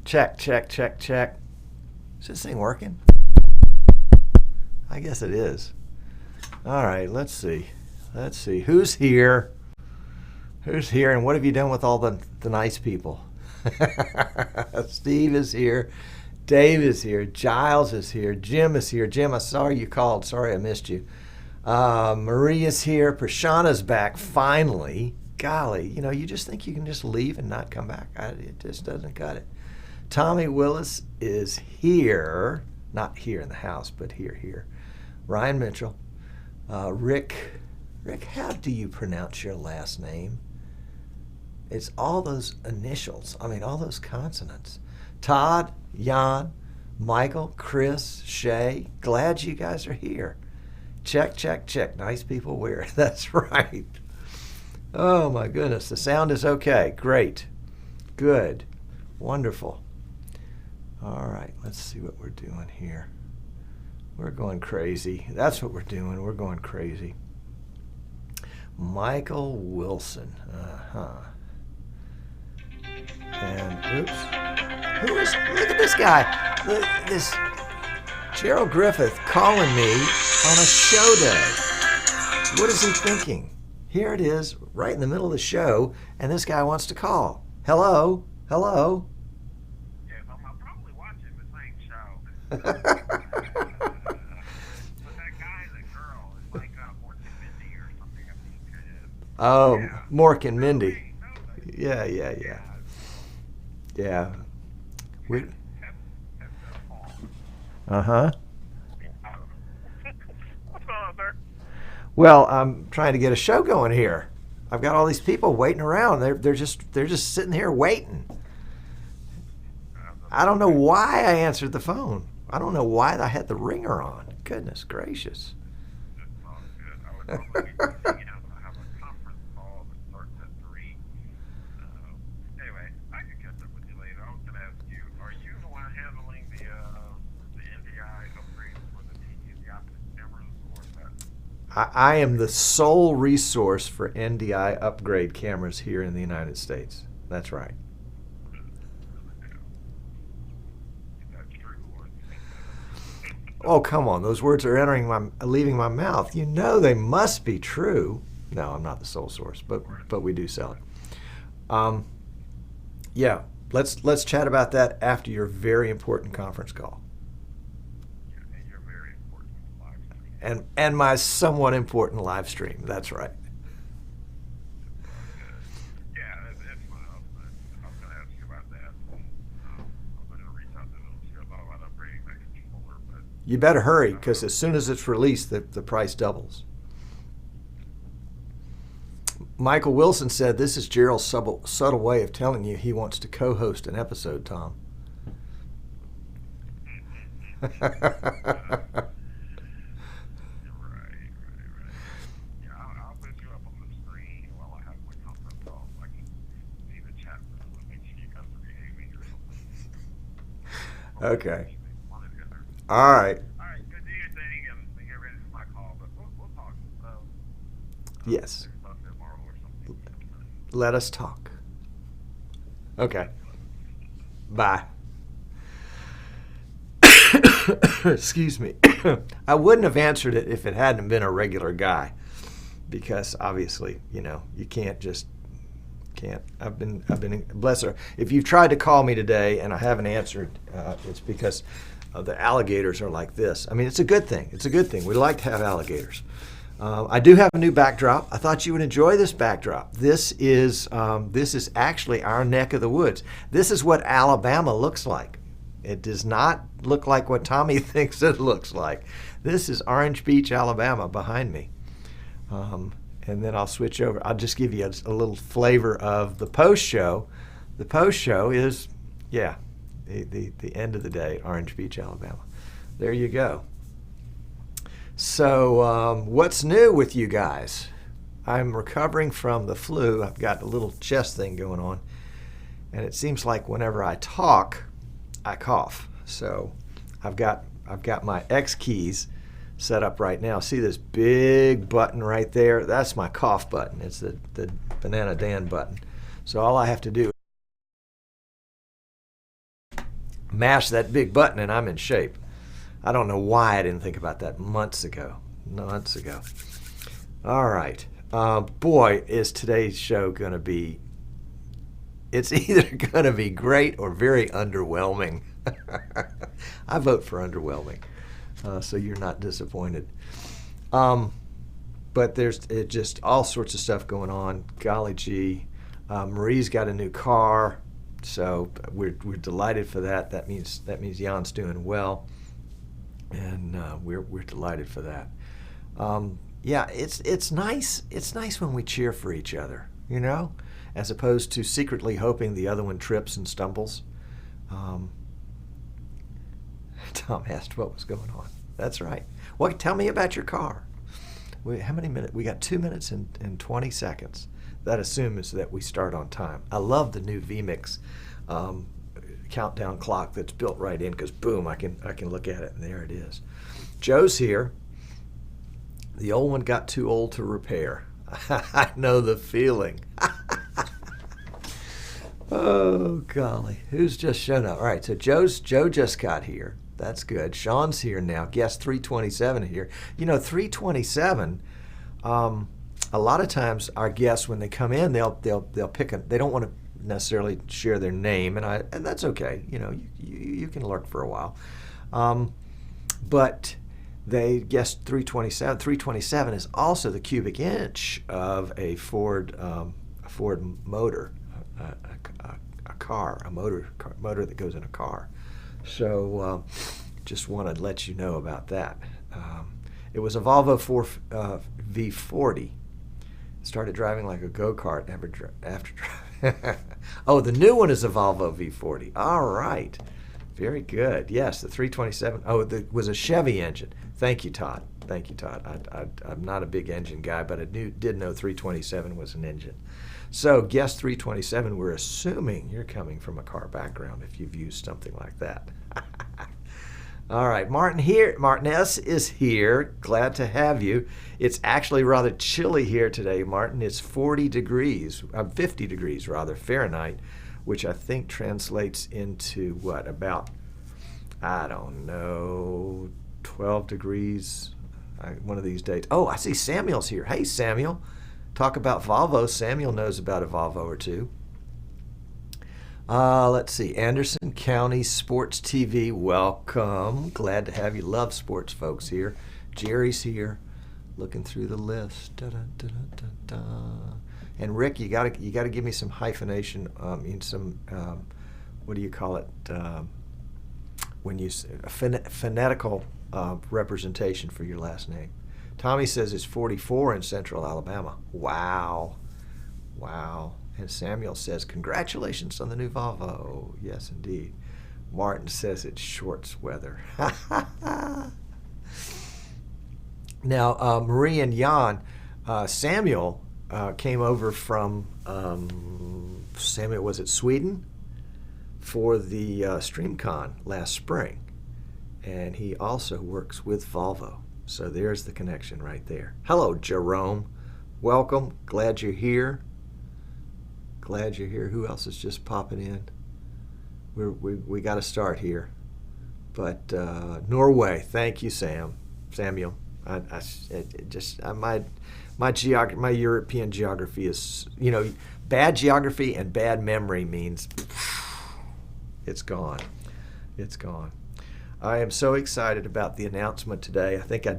Check, check, check, check. Is this thing working? I guess it is. All right, let's see. Let's see. Who's here? Who's here, and what have you done with all the nice people? Steve is here. Dave is here. Giles is here. Jim is here. Jim, I'm sorry you called. Sorry I missed you. Maria's here. Prashana's back, finally. Golly, you just think you can just leave and not come back. It just doesn't cut it. Tommy Willis is here. Not here in the house, but here. Ryan Mitchell. Rick, how do you pronounce your last name? It's all those initials. I mean, all those consonants. Todd, Jan, Michael, Chris, Shay. Glad you guys are here. Check, check, check. Nice people wear. That's right. Oh, my goodness. The sound is okay. Great. Good. Wonderful. All right. Let's see what we're doing here. We're going crazy. That's what we're doing. We're going crazy. Michael Wilson. And, oops. Look at this guy. This Gerald Griffith calling me on a show day. What is he thinking? Here it is, right in the middle of the show, and this guy wants to call. Hello? Yes, I'm probably watching the same show. But that guy and the girl is like Mork and Mindy or something, I think it is. Oh, Yeah. Mork and Mindy. No, Yeah. We, That's Paul. uh-huh. What's going on, sir? Well, I'm trying to get a show going here. I've got all these people waiting around. They're just sitting here waiting. I don't know why I answered the phone. I don't know why I had the ringer on. Goodness gracious. That's all good. I was hoping I have a conference call that starts at 3. Anyway, I can catch up with you later. I was going to ask you, are you the one handling the NDI upgrades for the optic cameras, or is that? I am the sole resource for NDI upgrade cameras here in the United States. That's right. Oh, come on. Those words are leaving my mouth. They must be true. No, I'm not the sole source, but we do sell it. Yeah, let's chat about that after your very important conference call. And you're very important live stream. And my somewhat important live stream. That's right. Yeah, it's fine. I was going to ask you about that. I'm going to reach out to them. See about upgrading that controller, but You better hurry, because as soon as it's released, the price doubles. Michael Wilson said, this is Gerald's subtle way of telling you he wants to co-host an episode, Tom. Right. Yeah, I'll put you up on the screen while I have my conference call so I can see the chat room and make sure you guys are behaving or something. Okay. One or the other. All right. All right, good to hear your thing and get ready for my call, but we'll talk. Yes. About tomorrow or something. Let us talk. Okay. Bye. Excuse me. I wouldn't have answered it if it hadn't been a regular guy, because obviously, you can't. I've been bless her. If you've tried to call me today and I haven't answered, it's because the alligators are like this. I mean, it's a good thing. It's a good thing. We like to have alligators. I do have a new backdrop. I thought you would enjoy this backdrop. This is actually our neck of the woods. This is what Alabama looks like. It does not look like what Tommy thinks it looks like. This is Orange Beach, Alabama behind me. And then I'll switch over. I'll just give you a little flavor of the post show. The post show is, the end of the day, Orange Beach, Alabama. There you go. So what's new with you guys? I'm recovering from the flu. I've got a little chest thing going on. And it seems like whenever I talk, I cough. So I've got my X keys set up right now. See this big button right there? That's my cough button. It's the Banana Dan button. So all I have to do mash that big button and I'm in shape. I don't know why I didn't think about that months ago. Months ago. All right. Boy, is today's show going to be, it's either going to be great or very underwhelming. I vote for underwhelming, so you're not disappointed. But there's just all sorts of stuff going on. Golly gee. Marie's got a new car, so we're delighted for that. That means Jan's doing well, and we're delighted for that. Yeah, it's nice. It's nice when we cheer for each other, you know, as opposed to secretly hoping the other one trips and stumbles. Tom asked what was going on. That's right. Well, tell me about your car. How many minutes? We got 2 minutes and 20 seconds. That assumes that we start on time. I love the new vMix countdown clock that's built right in, because boom, I can look at it and there it is. Joe's here. The old one got too old to repair. I know the feeling. Oh golly, who's just shown up? All right, so Joe just got here. That's good. Sean's here now. Guest 327 here. You know, 327. A lot of times, our guests, when they come in, they'll pick a. They don't want to necessarily share their name, and that's okay. You know, you can lurk for a while, but they guessed 327. 327 is also the cubic inch of a Ford motor, a car, a motor that goes in a car. So just want to let you know about that. It was a Volvo V40. Started driving like a go-kart after driving. Oh, the new one is a Volvo V40. All right. Very good. Yes, the 327. Oh, it was a Chevy engine. Thank you, Todd. Thank you, Todd. I'm not a big engine guy, but I did know 327 was an engine. So, guess 327, we're assuming you're coming from a car background if you've used something like that. All right, Martin S. is here. Glad to have you. It's actually rather chilly here today, Martin. It's 50 degrees rather, Fahrenheit, which I think translates into what, about, I don't know, 12 degrees one of these days. Oh, I see Samuel's here. Hey, Samuel. Talk about Volvo. Samuel knows about a Volvo or two. Let's see. Anderson County Sports TV, welcome. Glad to have you. Love sports folks here. Jerry's here. Looking through the list. Da, da, da, da, da, da. And Rick, you gotta give me some hyphenation. What do you call it? When you say a phonetical representation for your last name. Tommy says it's 44 in Central Alabama. Wow. And Samuel says, congratulations on the new Volvo. Yes, indeed. Martin says it's shorts weather. Now, Marie and Jan, Samuel came over from, Samuel was at Sweden for the StreamCon last spring. And he also works with Volvo. So there's the connection right there. Hello, Jerome. Welcome. Glad you're here. Who else is just popping in? We got to start here. But Norway. Thank you, Samuel. My European geography is, bad geography and bad memory means it's gone. I am so excited about the announcement today. I think I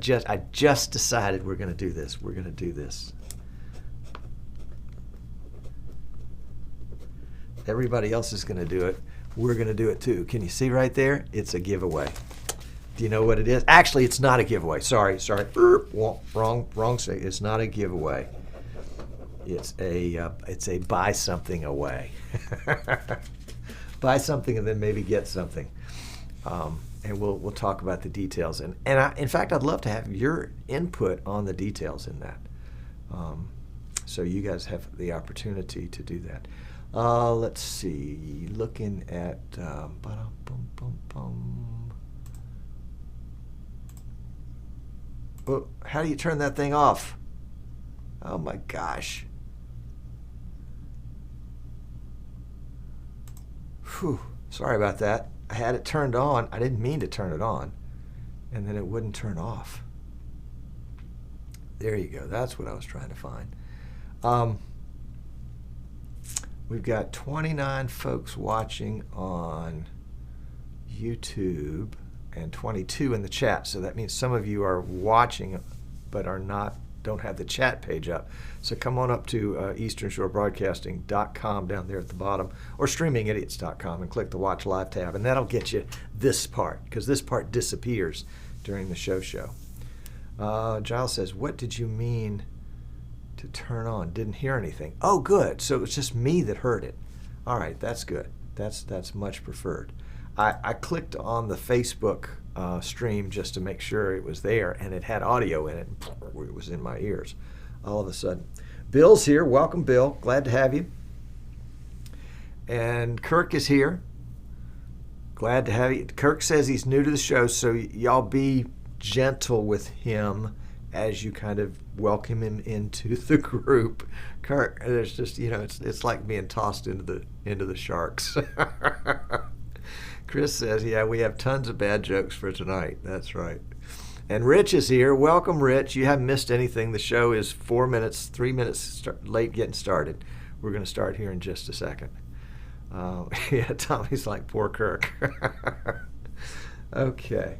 just decided we're going to do this. Everybody else is going to do it. We're going to do it too. Can you see right there? It's a giveaway. Do you know what it is? Actually, it's not a giveaway. Sorry. Wrong say. It's not a giveaway. It's a buy something away. Buy something and then maybe get something. And we'll talk about the details. In fact, I'd love to have your input on the details in that. So you guys have the opportunity to do that. Let's see. Looking at oh, how do you turn that thing off? Oh my gosh. Whew. Sorry about that. I had it turned on. I didn't mean to turn it on, and then it wouldn't turn off. There you go. That's what I was trying to find. We've got 29 folks watching on YouTube and 22 in the chat. So that means some of you are watching but don't have the chat page up. So come on up to easternshorebroadcasting.com down there at the bottom, or streamingidiots.com, and click the Watch Live tab, and that'll get you this part, because this part disappears during the show. Giles says, what did you mean to turn on? Didn't hear anything. Oh, good. So it was just me that heard it. All right, that's good. That's much preferred. I clicked on the Facebook stream just to make sure it was there, and it had audio in it. It was in my ears all of a sudden. Bill's here. Welcome, Bill. Glad to have you. And Kirk is here. Glad to have you. Kirk says he's new to the show, so y'all be gentle with him as you kind of welcome him into the group. Kirk, there's just, it's like being tossed into the sharks. Chris says, yeah, we have tons of bad jokes for tonight. That's right. And Rich is here. Welcome, Rich. You haven't missed anything. The show is 3 minutes late getting started. We're going to start here in just a second. Yeah, Tommy's like, poor Kirk. Okay.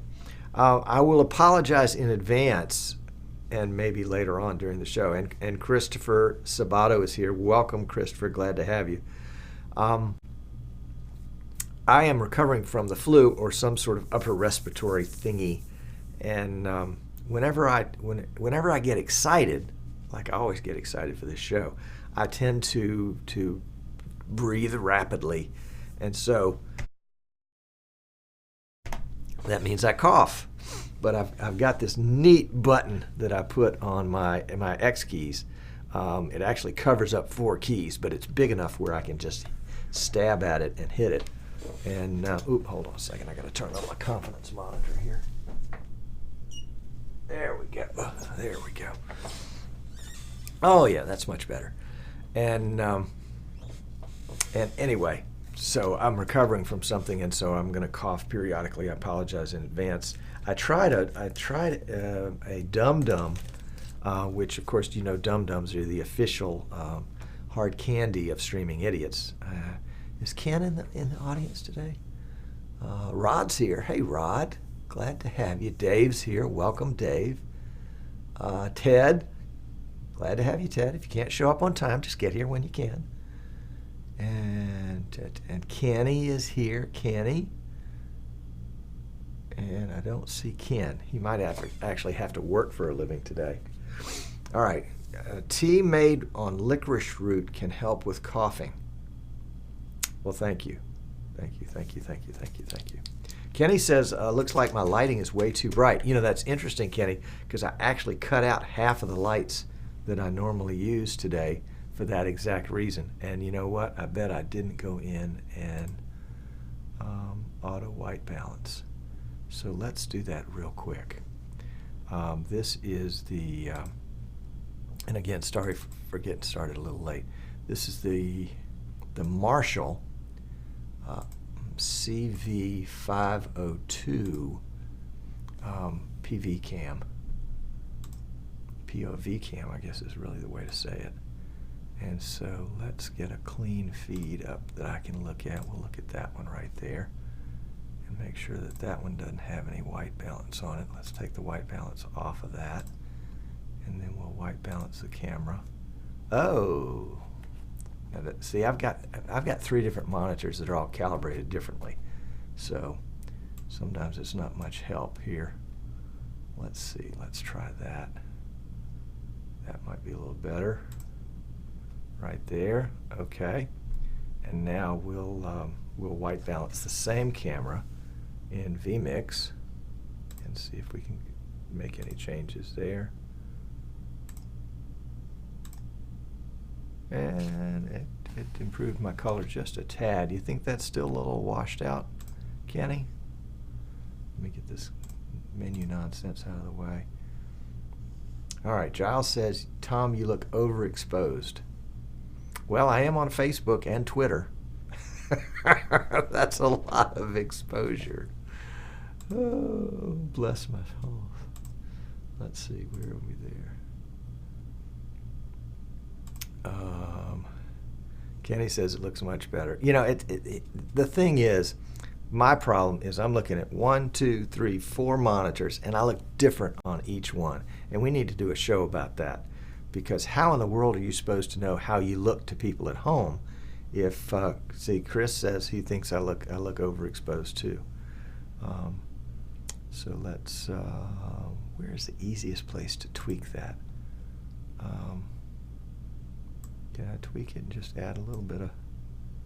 I will apologize in advance, and maybe later on during the show. And Christopher Sabato is here. Welcome, Christopher. Glad to have you. I am recovering from the flu or some sort of upper respiratory thingy, and whenever I get excited, like I always get excited for this show, I tend to breathe rapidly, and so that means I cough. But I've got this neat button that I put on my X keys. It actually covers up 4 keys, but it's big enough where I can just stab at it and hit it. And hold on a second. I got to turn on my confidence monitor here. There we go. There we go. Oh yeah, that's much better. And anyway, so I'm recovering from something, and so I'm going to cough periodically. I apologize in advance. I tried a Dum Dum, which of course Dum Dums are the official hard candy of Streaming Idiots. Is Ken in the audience today? Rod's here. Hey, Rod. Glad to have you. Dave's here. Welcome, Dave. Ted. Glad to have you, Ted. If you can't show up on time, just get here when you can. And Kenny is here. Kenny. And I don't see Ken. He might actually have to work for a living today. All right. Tea made on licorice root can help with coughing. Well, thank you. Thank you. Kenny says, looks like my lighting is way too bright. That's interesting, Kenny, because I actually cut out half of the lights that I normally use today for that exact reason. And you know what? I bet I didn't go in and auto white balance. So let's do that real quick. This is the, and again, sorry for getting started a little late. This is the Marshall CV502 PV cam. POV cam, I guess is really the way to say it. And so let's get a clean feed up that I can look at. We'll look at that one right there and make sure that that one doesn't have any white balance on it. Let's take the white balance off of that, and then we'll white balance the camera. Oh. See, I've got 3 different monitors that are all calibrated differently, so sometimes it's not much help here. Let's see. Let's try that. That might be a little better. Right there. Okay. And now we'll white balance the same camera in vMix and see if we can make any changes there. And it improved my color just a tad. Do you think that's still a little washed out, Kenny? Let me get this menu nonsense out of the way. All right, Giles says, Tom, you look overexposed. Well, I am on Facebook and Twitter. That's a lot of exposure. Oh, bless my soul. Let's see, where are we there? Kenny says it looks much better. You know, the thing is, my problem is I'm looking at 1, 2, 3, 4 monitors, and I look different on each one. And we need to do a show about that, because how in the world are you supposed to know how you look to people at home if, see, Chris says he thinks I look overexposed too. So let's, where's the easiest place to tweak that? Can I tweak it and just add a little bit of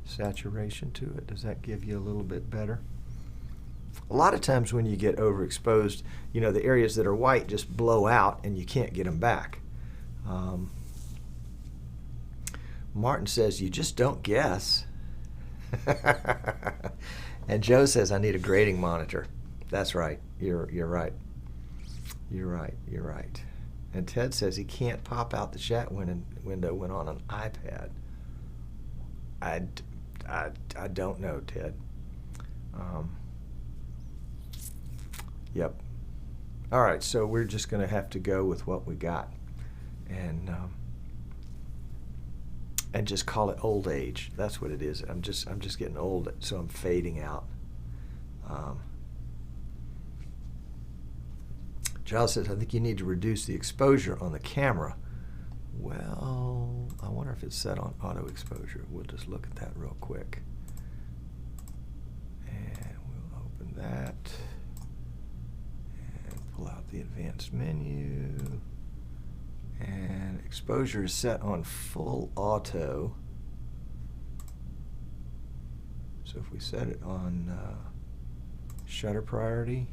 saturation to it? Does that give you a little bit better? A lot of times when you get overexposed, you know, the areas that are white just blow out and you can't get them back. Martin says, you just don't guess. And Joe says, I need a grading monitor. That's right. You're right. You're right. You're right. And Ted says he can't pop out the chat window when on an iPad. I don't know, Ted. Yep. All right, so we're just going to have to go with what we got, and just call it old age. That's what it is. I'm just getting old, so I'm fading out. Giles says, I think you need to reduce the exposure on the camera. Well, I wonder if it's set on auto exposure. We'll just look at that real quick. And we'll open that. And pull out the advanced menu. And exposure is set on full auto. So if we set it on shutter priority,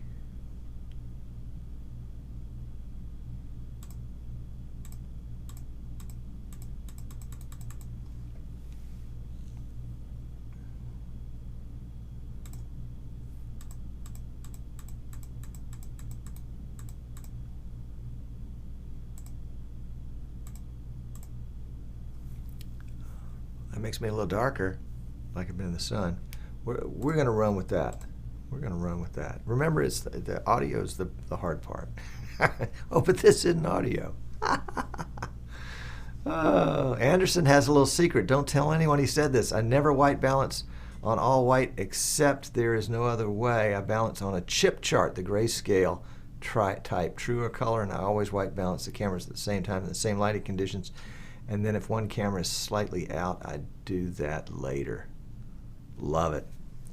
that makes me a little darker, like I've been in the sun. We're going to run with that. We're going to run with that. Remember, it's the audio is the hard part. Oh, but this isn't audio. Oh, Anderson has a little secret. Don't tell anyone he said this. I never white balance on all white except there is no other way. I balance on a chip chart, the grayscale type, truer color, and I always white balance the cameras at the same time in the same lighting conditions. And then if one camera is slightly out, I do that later. Love it.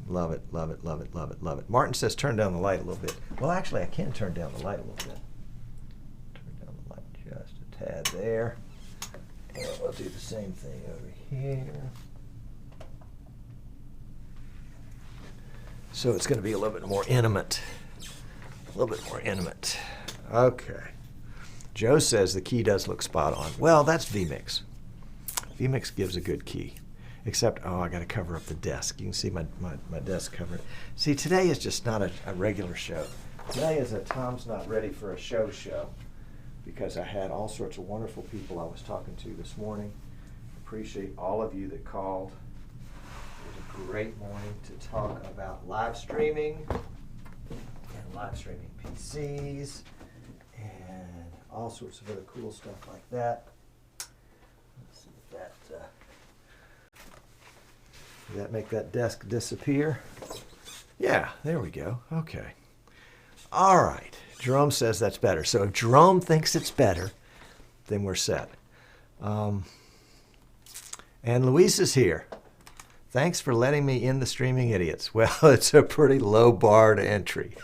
Love it, love it, love it, love it, love it. Martin says turn down the light a little bit. Well, actually, I can turn down the light a little bit. Turn down the light just a tad there. And we'll do the same thing over here. So it's going to be a little bit more intimate. A little bit more intimate. Okay. Joe says the key does look spot on. Well, that's vMix. vMix gives a good key. Except, oh, I got to cover up the desk. You can see my desk covered. See, today is just not a regular show. Today is a Tom's Not Ready for a Show because I had all sorts of wonderful people I was talking to this morning. Appreciate all of you that called. It was a great morning to talk about live streaming and live streaming PCs and all sorts of other cool stuff like that. Let's see if that did that make that desk disappear? Yeah, there we go. Okay. All right. Jerome says that's better. So if Jerome thinks it's better, then we're set. And Luis is here. Thanks for letting me in the Streaming Idiots. Well, it's a pretty low bar to entry.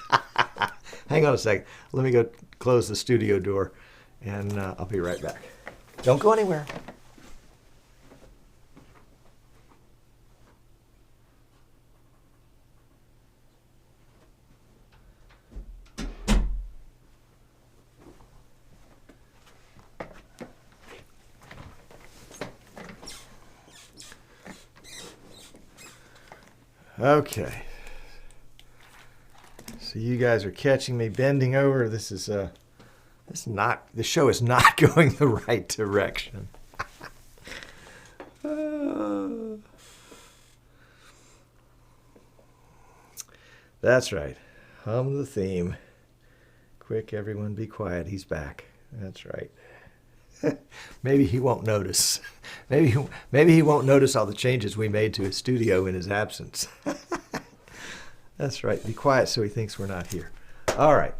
Hang on a second. Let me go close the studio door, and I'll be right back. Don't go anywhere. Okay. So you guys are catching me bending over. The show is not going the right direction. That's right. Hum the theme. Quick, everyone be quiet. He's back. That's right. Maybe he won't notice. Maybe he won't notice all the changes we made to his studio in his absence. That's right. Be quiet so he thinks we're not here. All right.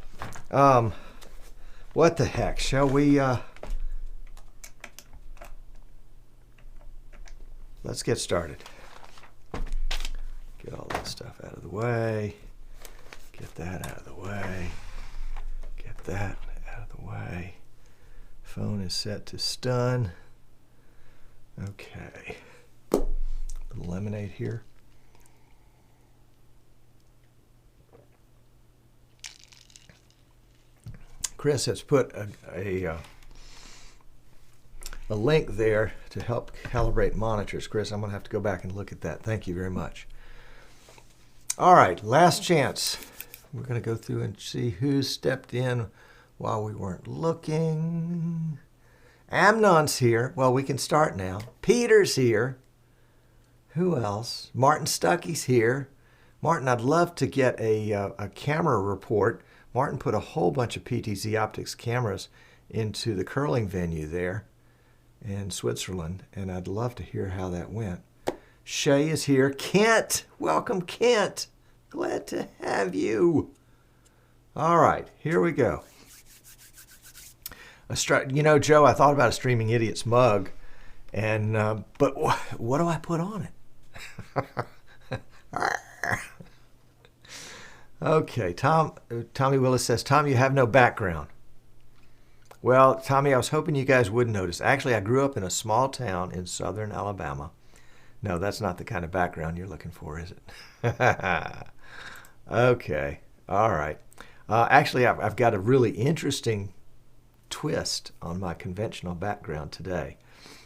What the heck? Shall we let's get started. Get all that stuff out of the way. Get that out of the way. Get that out of the way. Phone is set to stun. Okay. A little lemonade here. Chris has put a link there to help calibrate monitors. Chris, I'm going to have to go back and look at that. Thank you very much. All right, last chance. We're going to go through and see who stepped in while we weren't looking. Amnon's here. Well, we can start now. Peter's here. Who else? Martin Stuckey's here. Martin, I'd love to get a camera report. Martin put a whole bunch of PTZ Optics cameras into the curling venue there in Switzerland, and I'd love to hear how that went. Shay is here. Kent, welcome, Kent. Glad to have you. All right, here we go. You know, Joe, I thought about a Streaming Idiots mug, and but what do I put on it? Okay, Tommy Willis says, Tom, you have no background. Well, Tommy, I was hoping you guys would notice. Actually, I grew up in a small town in southern Alabama. No, that's not the kind of background you're looking for, is it? Okay, all right. Actually, I've got a really interesting twist on my conventional background today,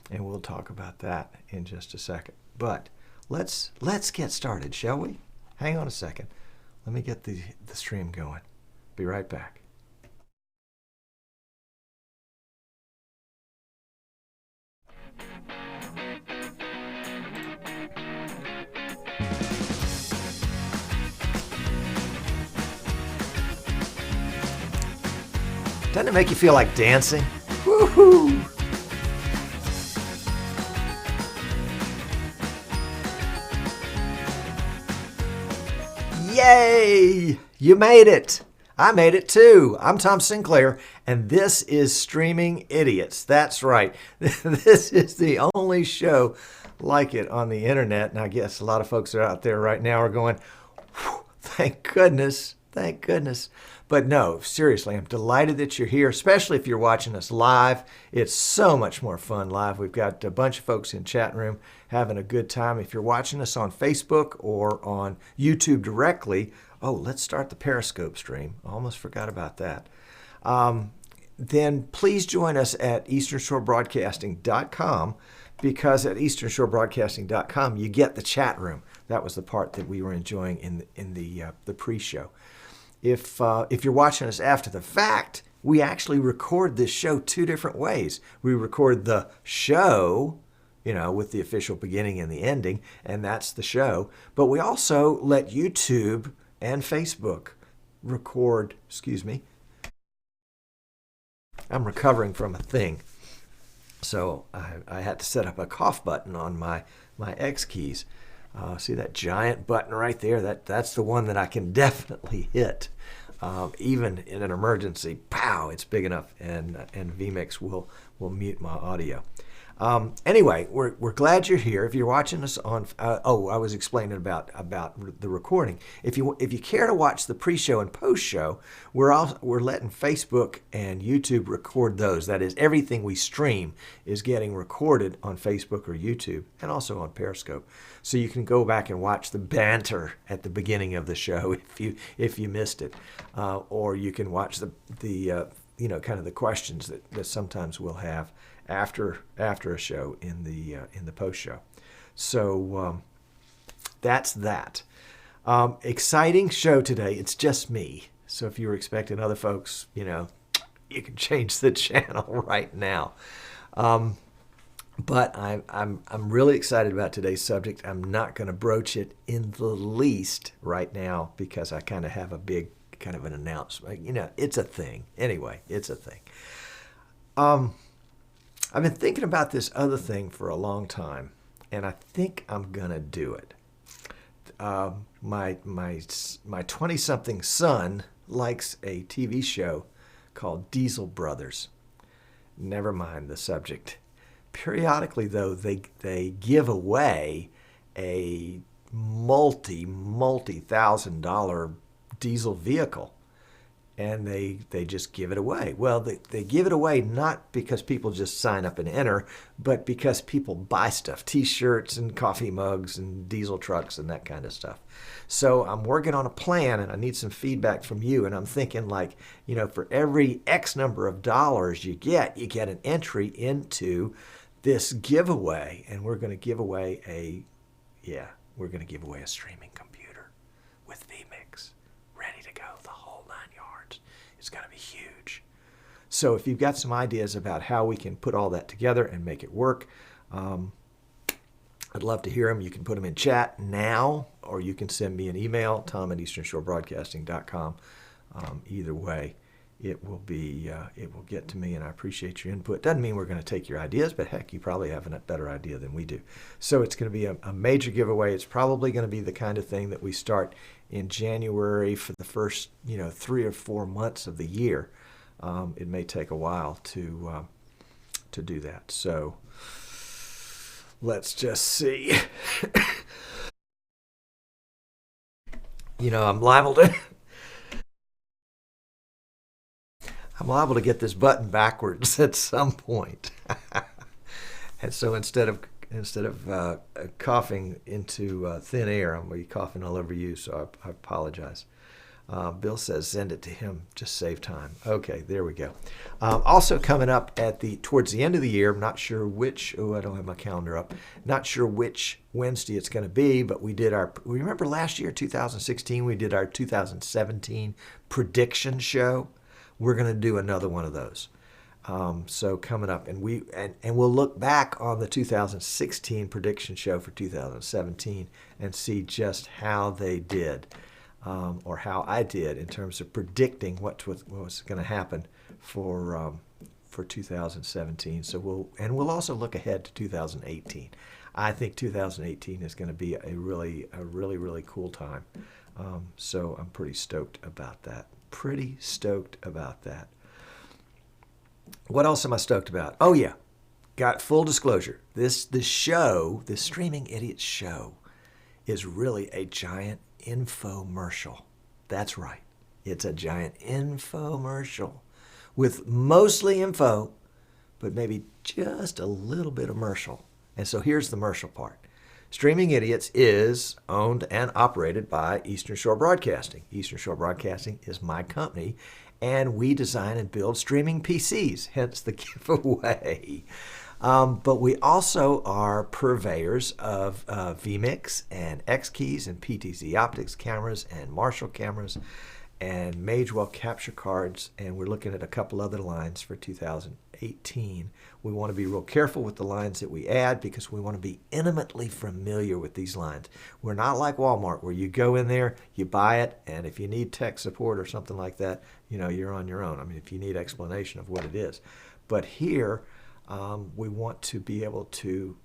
and we'll talk about that in just a second. But let's get started, shall we? Hang on a second. Let me get the stream going. Be right back. Doesn't it make you feel like dancing? Woohoo! Yay! You made it! I made it too. I'm Tom Sinclair, and this is Streaming Idiots. That's right. This is the only show like it on the internet, and I guess a lot of folks are out there right now are going, thank goodness, thank goodness. But no, seriously, I'm delighted that you're here, especially if you're watching us live. It's so much more fun live. We've got a bunch of folks in chat room having a good time. If you're watching us on Facebook or on YouTube directly, oh, let's start the Periscope stream. I almost forgot about that. Then please join us at easternshorebroadcasting.com, because at easternshorebroadcasting.com you get the chat room. That was the part that we were enjoying in the pre-show. If you're watching us after the fact, we actually record this show two different ways. We record the show, with the official beginning and the ending, and that's the show. But we also let YouTube and Facebook record, I'm recovering from a thing. So I had to set up a cough button on my X keys. See that giant button right there? That's the one that I can definitely hit. Even in an emergency, pow, it's big enough, and vMix will mute my audio. Anyway, we're glad you're here. If you're watching us on, I was explaining about the recording. If you care to watch the pre-show and post-show, we're letting Facebook and YouTube record those. That is, everything we stream is getting recorded on Facebook or YouTube, and also on Periscope. So you can go back and watch the banter at the beginning of the show if you missed it, or you can watch the kind of the questions that sometimes we'll have after a show in the post show. So that's that. Exciting show today. It's just me. So if you were expecting other folks, you can change the channel right now. But I'm really excited about today's subject. I'm not going to broach it in the least right now because I kind of have a big kind of an announcement. You know, it's a thing. Anyway, it's a thing. I've been thinking about this other thing for a long time, and I think I'm going to do it. My 20-something son likes a TV show called Diesel Brothers. Never mind the subject. Periodically, though, they give away a multi-thousand-dollar diesel vehicle, and they just give it away. Well, they give it away not because people just sign up and enter, but because people buy stuff, T-shirts and coffee mugs and diesel trucks and that kind of stuff. So I'm working on a plan, and I need some feedback from you. And I'm thinking, like, you know, for every X number of dollars you get an entry into this giveaway, and we're going to give away a streaming computer with vMix, ready to go, the whole 9 yards. It's going to be huge. So if you've got some ideas about how we can put all that together and make it work, I'd love to hear them. You can put them in chat now, or you can send me an email, tom@easternshorebroadcasting.com. Either way, it will get to me, and I appreciate your input. Doesn't mean we're going to take your ideas, but heck, you probably have a better idea than we do. So it's going to be a major giveaway. It's probably going to be the kind of thing that we start in January for the first 3 or 4 months of the year. It may take a while to do that. So let's just see. I'm liable to get this button backwards at some point. And so instead of coughing into thin air, I'm going to be coughing all over you, so I apologize. Bill says send it to him, just save time. Okay, there we go. Also coming up towards the end of the year, I'm not sure which, I don't have my calendar up, not sure which Wednesday it's going to be, but we remember last year, 2016, we did our 2017 prediction show. We're going to do another one of those. So coming up, and we'll look back on the 2016 prediction show for 2017 and see just how they did, or how I did in terms of predicting what was going to happen for 2017. So we'll also look ahead to 2018. I think 2018 is going to be a really cool time. So I'm pretty stoked about that. What else am I stoked about? Oh yeah, got full disclosure. This Streaming Idiots show is really a giant infomercial. That's right. It's a giant infomercial with mostly info, but maybe just a little bit of commercial. And so here's the commercial part. Streaming Idiots is owned and operated by Eastern Shore Broadcasting. Eastern Shore Broadcasting is my company, and we design and build streaming PCs, hence the giveaway. But we also are purveyors of vMix and X-Keys and PTZ Optics cameras and Marshall cameras and Magewell capture cards, and we're looking at a couple other lines for 2018. We want to be real careful with the lines that we add because we want to be intimately familiar with these lines. We're not like Walmart where you go in there, you buy it, and if you need tech support or something like that, you're on your own. I mean, if you need explanation of what it is. But here, we want to be able to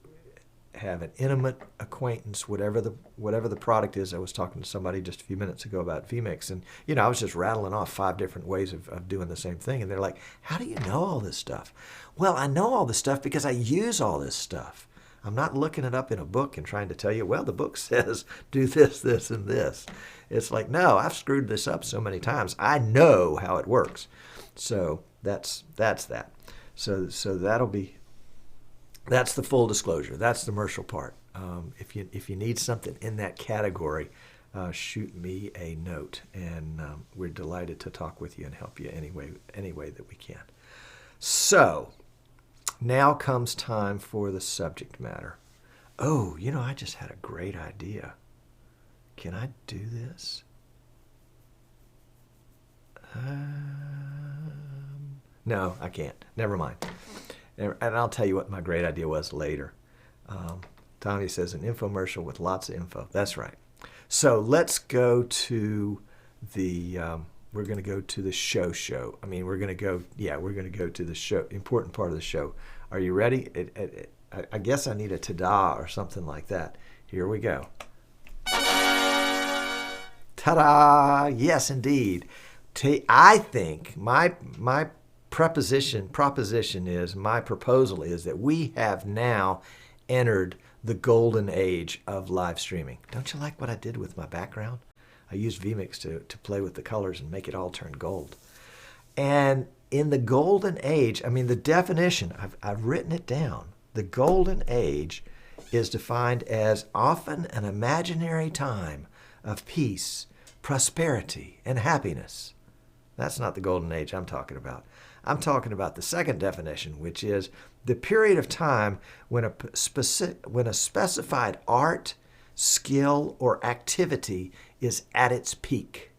have an intimate acquaintance, whatever the product is. I was talking to somebody just a few minutes ago about vMix, and I was just rattling off 5 different ways of doing the same thing, and they're like, how do you know all this stuff? Well, I know all this stuff because I use all this stuff. I'm not looking it up in a book and trying to tell you, well, the book says do this, this, and this. It's like, no, I've screwed this up so many times. I know how it works. So that's that. So that's the full disclosure. That's the commercial part. If you need something in that category, shoot me a note, and we're delighted to talk with you and help you any way that we can. So now comes time for the subject matter. Oh, I just had a great idea. Can I do this? No, I can't. Never mind. And I'll tell you what my great idea was later. Tommy says an infomercial with lots of info. That's right. So let's go to the. We're going to go to the show. I mean, we're going to go. Yeah, we're going to go to the show. Important part of the show. Are you ready? I guess I need a ta-da or something like that. Here we go. Ta-da! Yes, indeed. I think my proposition is, my proposal is that we have now entered the golden age of live streaming. Don't you like what I did with my background? I used vMix to play with the colors and make it all turn gold. And in the golden age, I mean, the definition, I've written it down. The golden age is defined as often an imaginary time of peace, prosperity, and happiness. That's not the golden age I'm talking about. I'm talking about the second definition, which is the period of time when a specified art, skill, or activity is at its peak.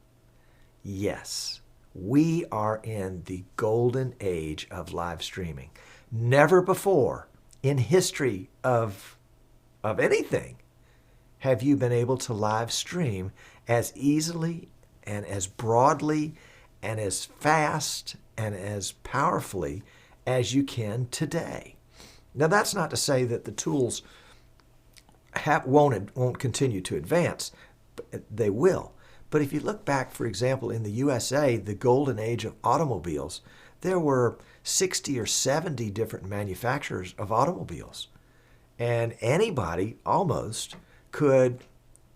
Yes, we are in the golden age of live streaming. Never before in history of anything have you been able to live stream as easily and as broadly and as fast and as powerfully as you can today. Now, that's not to say that the tools won't continue to advance. They will. But if you look back, for example, in the USA, the golden age of automobiles, there were 60 or 70 different manufacturers of automobiles. And anybody almost could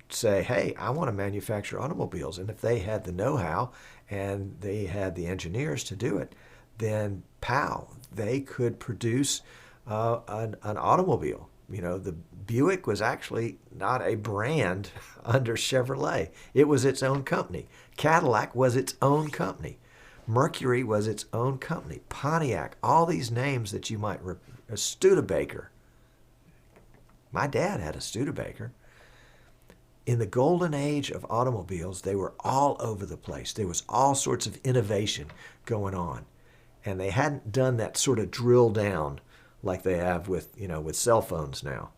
say, hey, I want to manufacture automobiles. And if they had the know-how and they had the engineers to do it, then pow, they could produce an automobile. You know, the Buick was actually not a brand under Chevrolet. It was its own company. Cadillac was its own company. Mercury was its own company. Pontiac, all these names that you might, a Studebaker. My dad had a Studebaker. In the golden age of automobiles, they were all over the place. There was all sorts of innovation going on. And they hadn't done that sort of drill down like they have with cell phones now.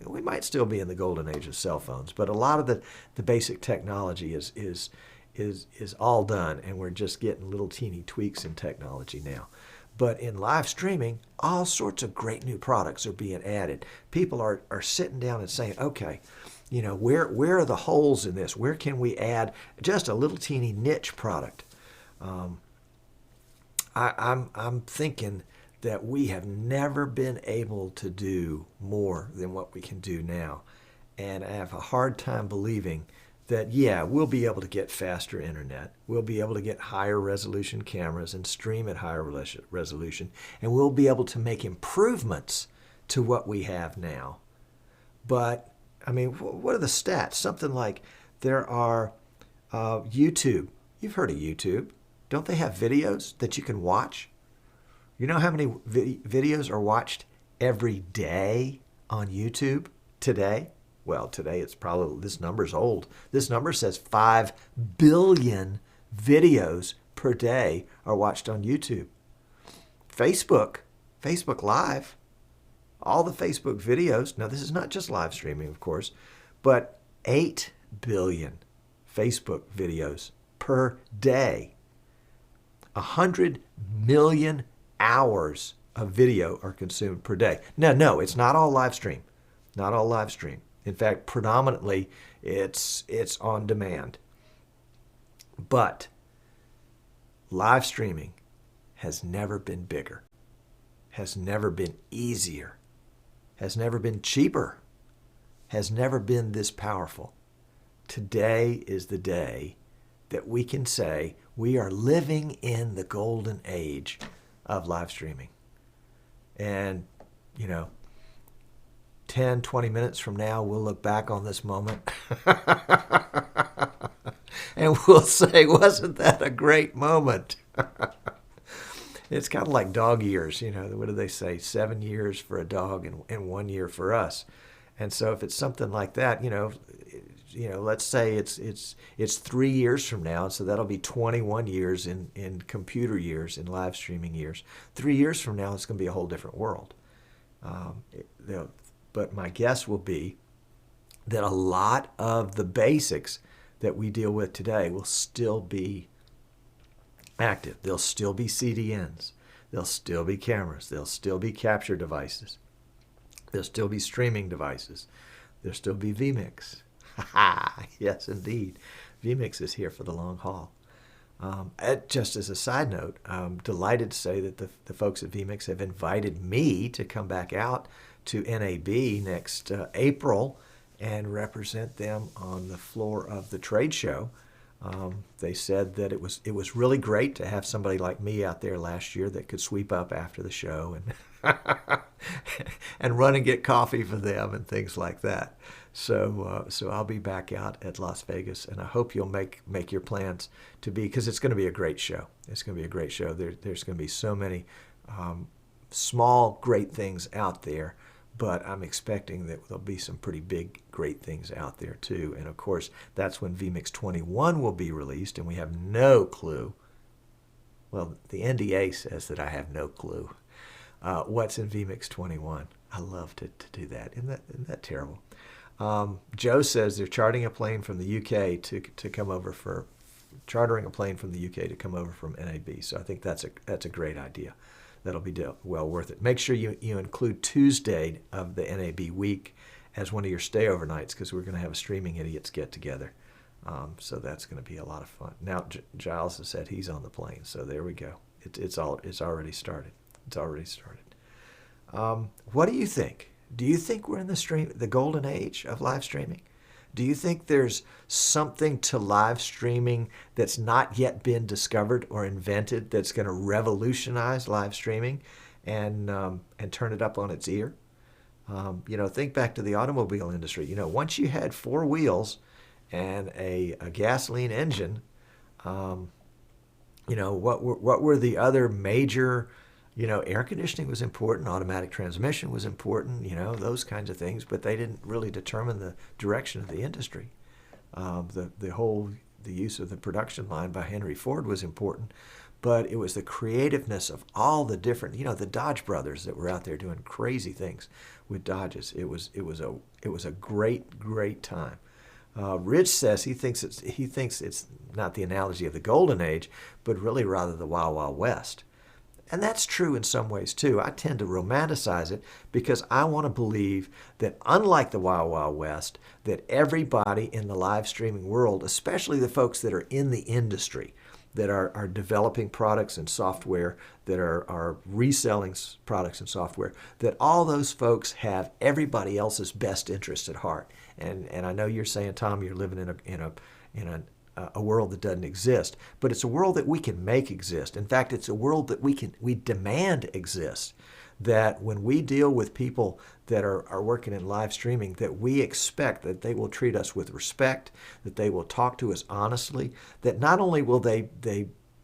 We might still be in the golden age of cell phones, but a lot of the basic technology is all done, and we're just getting little teeny tweaks in technology now. But in live streaming, all sorts of great new products are being added. People are sitting down and saying, okay, where are the holes in this? Where can we add just a little teeny niche product? I'm thinking that we have never been able to do more than what we can do now. And I have a hard time believing that, yeah, we'll be able to get faster internet. We'll be able to get higher resolution cameras and stream at higher resolution. And we'll be able to make improvements to what we have now. But, I mean, what are the stats? Something like there are YouTube. You've heard of YouTube. Don't they have videos that you can watch? You know how many videos are watched every day on YouTube today? Well, today it's probably, this number's old. This number says 5 billion videos per day are watched on YouTube. Facebook Live, all the Facebook videos, now this is not just live streaming, of course, but 8 billion Facebook videos per day. 100 million hours of video are consumed per day. No, it's not all live stream. Not all live stream. In fact, predominantly it's on demand. But live streaming has never been bigger, has never been easier, has never been cheaper, has never been this powerful. Today is the day that we can say we are living in the golden age of live streaming. And, 10, 20 minutes from now, we'll look back on this moment and we'll say, wasn't that a great moment? It's kind of like dog years. What do they say? 7 years for a dog and 1 year for us. And so if it's something like that, let's say it's 3 years from now, so that'll be 21 years in computer years, in live streaming years. 3 years from now, it's going to be a whole different world. But my guess will be that a lot of the basics that we deal with today will still be active. There'll still be CDNs. There'll still be cameras. There'll still be capture devices. There'll still be streaming devices. There'll still be vMix. Yes, indeed. vMix is here for the long haul. Just as a side note, I'm delighted to say that the folks at vMix have invited me to come back out to NAB next April and represent them on the floor of the trade show. They said that it was really great to have somebody like me out there last year that could sweep up after the show and and run and get coffee for them and things like that. So I'll be back out at Las Vegas, and I hope you'll make your plans to be, because it's going to be a great show. It's going to be a great show. There's going to be so many small great things out there, but I'm expecting that there'll be some pretty big, great things out there too. And of course, that's when vMix 21 will be released, and we have no clue. Well, the NDA says that I have no clue what's in vMix 21. I love to do that. Isn't that terrible? Joe says they're chartering a plane from the UK to come over from NAB. So I think that's a great idea. That'll be well worth it. Make sure you include Tuesday of the NAB week as one of your stay overnights, because we're going to have a Streaming Idiots get together. So that's going to be a lot of fun. Now Giles has said he's on the plane, so there we go. It's already started. It's already started. What do you think? Do you think we're in the golden age of live streaming? Do you think there's something to live streaming that's not yet been discovered or invented that's going to revolutionize live streaming and turn it up on its ear? Think back to the automobile industry. Once you had 4 wheels and a gasoline engine, what were the other major? Air conditioning was important, automatic transmission was important, those kinds of things, but they didn't really determine the direction of the industry. The use of the production line by Henry Ford was important, but it was the creativeness of all the different, the Dodge brothers that were out there doing crazy things with Dodges. It was a great time. Rich says he thinks it's not the analogy of the golden age, but really rather the Wild Wild West. And that's true in some ways too. I tend to romanticize it because I want to believe that, unlike the Wild Wild West, that everybody in the live streaming world, especially the folks that are in the industry, that are developing products and software, that are reselling products and software, that all those folks have everybody else's best interest at heart. And I know you're saying, Tom, you're living in a world that doesn't exist, but it's a world that we can make exist. In fact, it's a world that we demand exist. That when we deal with people that are working in live streaming, that we expect that they will treat us with respect, that they will talk to us honestly, that not only will they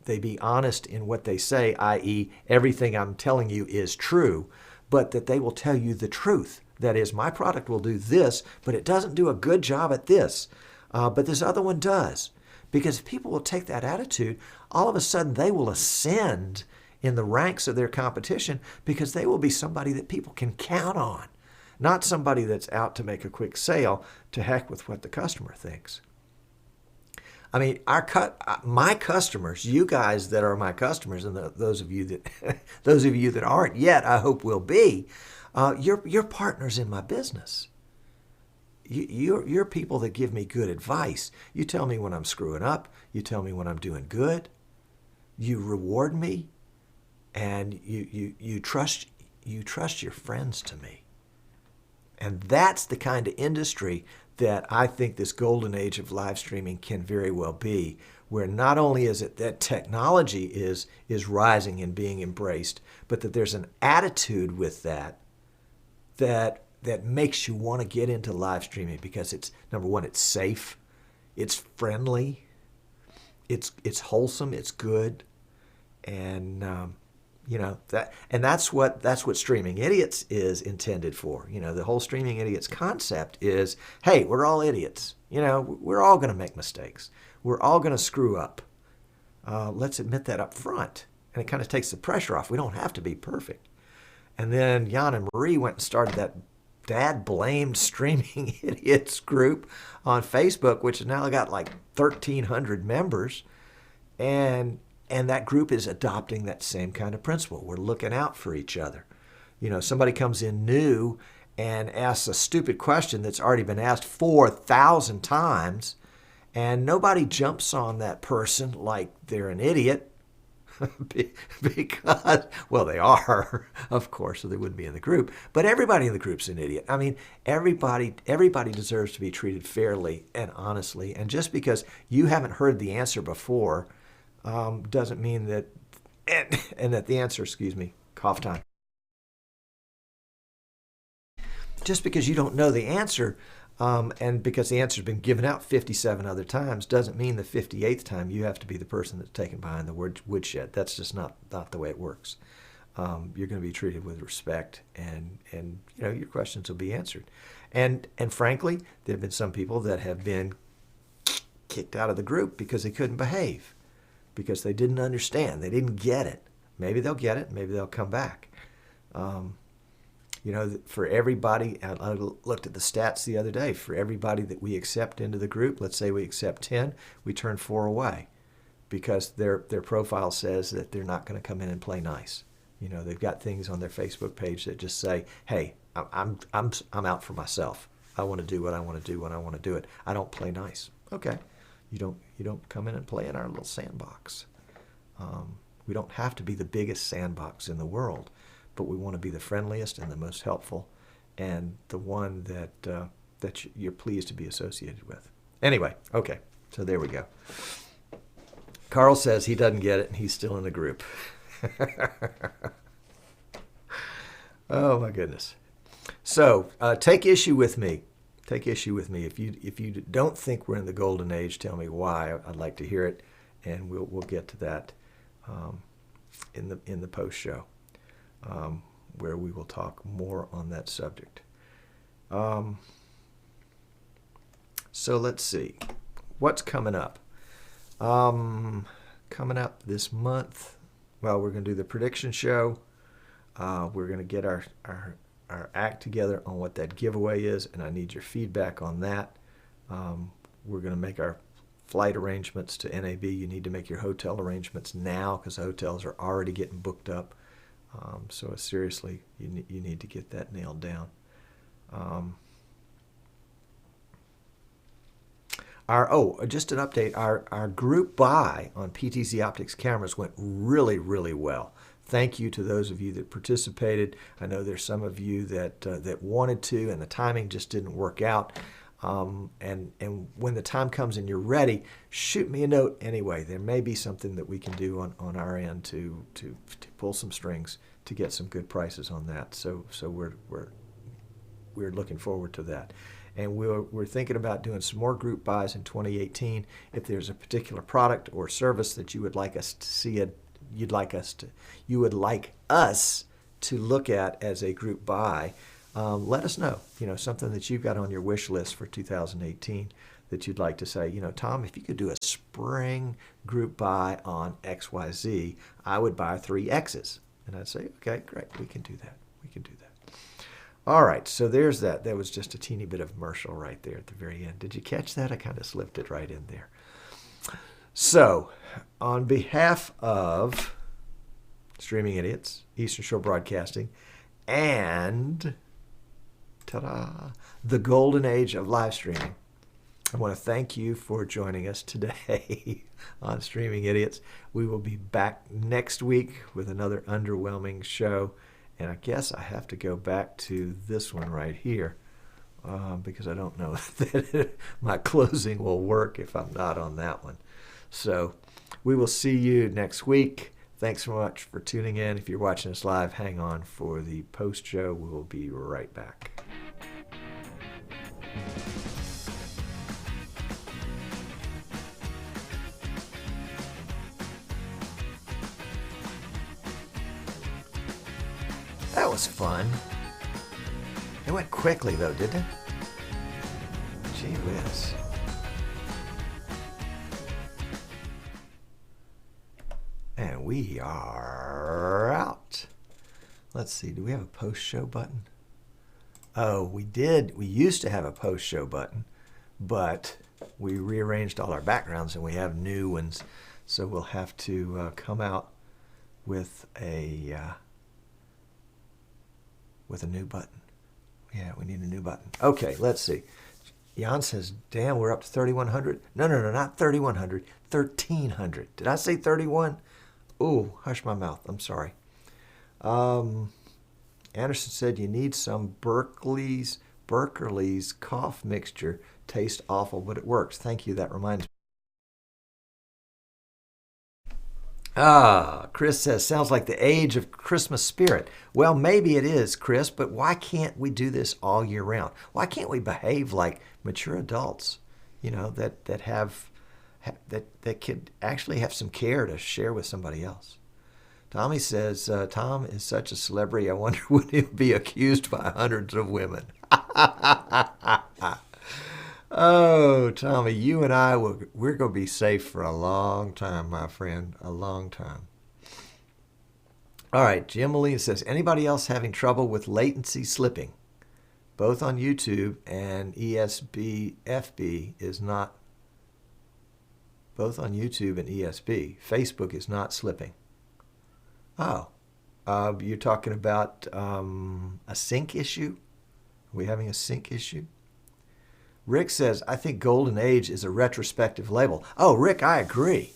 be honest in what they say, i.e. everything I'm telling you is true, but that they will tell you the truth. That is, my product will do this, but it doesn't do a good job at this, but this other one does. Because if people will take that attitude, all of a sudden they will ascend in the ranks of their competition, because they will be somebody that people can count on, not somebody that's out to make a quick sale. To heck with what the customer thinks. I mean, my customers, you guys that are my customers, and those of you that aren't yet, I hope will be, you're partners in my business. You're people that give me good advice. You tell me when I'm screwing up. You tell me when I'm doing good. You reward me, and you trust your friends to me. And that's the kind of industry that I think this golden age of live streaming can very well be, where not only is it that technology is rising and being embraced, but that there's an attitude with that makes you want to get into live streaming, because it's, number one, it's safe, it's friendly, it's wholesome, it's good, and that's what Streaming Idiots is intended for. The whole Streaming Idiots concept is, hey, we're all idiots. You know, we're all going to make mistakes. We're all going to screw up. Let's admit that up front. And it kind of takes the pressure off. We don't have to be perfect. And then Jan and Marie went and started that dad-blamed streaming idiots group on Facebook, which has now got like 1,300 members. And that group is adopting that same kind of principle. We're looking out for each other. You know, somebody comes in new and asks a stupid question that's already been asked 4,000 times, and nobody jumps on that person like they're an idiot. Because, well, they are, of course, or they wouldn't be in the group. But everybody in the group's an idiot. I mean, everybody deserves to be treated fairly and honestly. And just because you haven't heard the answer before doesn't mean that, and that the answer, cough time. Just because you don't know the answer, and because the answer's been given out 57 other times, doesn't mean the 58th time you have to be the person that's taken behind the woodshed. That's just not the way it works. You're going to be treated with respect, and you know, your questions will be answered. And frankly, there have been some people that have been kicked out of the group because they couldn't behave, because they didn't understand, they didn't get it. Maybe they'll get it, maybe they'll come back. You know, for everybody, I looked at the stats the other day, for everybody that we accept into the group, let's say we accept 10, we turn 4 away because their profile says that they're not going to come in and play nice. You know, they've got things on their Facebook page that just say, hey, I'm out for myself. I want to do what I want to do when I want to do it. I don't play nice. Okay. You don't come in and play in our little sandbox. We don't have to be the biggest sandbox in the world, but we want to be the friendliest and the most helpful, and the one that you're pleased to be associated with. Anyway, okay, so there we go. Carl says he doesn't get it, and he's still in the group. Oh my goodness. So take issue with me. Take issue with me. If you don't think we're in the golden age, tell me why. I'd like to hear it, and we'll get to that in the post show. Where we will talk more on that subject. So let's see. What's coming up? Coming up this month, well, we're going to do the prediction show. We're going to get our act together on what that giveaway is, and I need your feedback on that. We're going to make our flight arrangements to NAB. You need to make your hotel arrangements now because the hotels are already getting booked up. So seriously, you need to get that nailed down. Just an update. Our group buy on PTZ Optics cameras went really, really well. Thank you to those of you that participated. I know there's some of you that wanted to, and the timing just didn't work out. And when the time comes and you're ready, shoot me a note anyway. There may be something that we can do on our end to pull some strings to get some good prices on that. So we're looking forward to that. And we're thinking about doing some more group buys in 2018. If there's a particular product or service that you would like us to see you would like us to look at as a group buy, let us know. You know, something that you've got on your wish list for 2018 that you'd like to say, you know, Tom, if you could do a spring group buy on XYZ, I would buy 3 X's. And I'd say, okay, great, we can do that. We can do that. All right, so there's that. That was just a teeny bit of commercial right there at the very end. Did you catch that? I kind of slipped it right in there. So, on behalf of Streaming Idiots, Eastern Shore Broadcasting, and ta-da, the golden age of live streaming, I want to thank you for joining us today on Streaming Idiots. We will be back next week with another underwhelming show. And I guess I have to go back to this one right here because I don't know that my closing will work if I'm not on that one. So we will see you next week. Thanks so much for tuning in. If you're watching us live, hang on for the post show. We will be right back. That was fun. It went quickly though, didn't it? Gee whiz. we are out. Let's see, do we have a post-show button? Oh, we did. We used to have a post-show button, but we rearranged all our backgrounds and we have new ones. So we'll have to come out with a new button. Yeah, we need a new button. Okay, let's see. Jan says, damn, we're up to 3,100. No, not 3,100, 1,300. Did I say 31? Ooh, hush my mouth. I'm sorry. Anderson said you need some Berkeley's cough mixture. Tastes awful, but it works. Thank you. That reminds me. Chris says, sounds like the age of Christmas spirit. Well, maybe it is, Chris, but why can't we do this all year round? Why can't we behave like mature adults, that could actually have some care to share with somebody else? Tommy says, Tom is such a celebrity, I wonder would he be accused by hundreds of women? Oh, Tommy, you and I, we're going to be safe for a long time, my friend, a long time. All right, Jim Molina says, anybody else having trouble with latency slipping? Both on YouTube and ESB is not, both on YouTube and ESB. Facebook is not slipping. Oh, you're talking about a sync issue? Are we having a sync issue? Rick says, I think Golden Age is a retrospective label. Oh, Rick, I agree.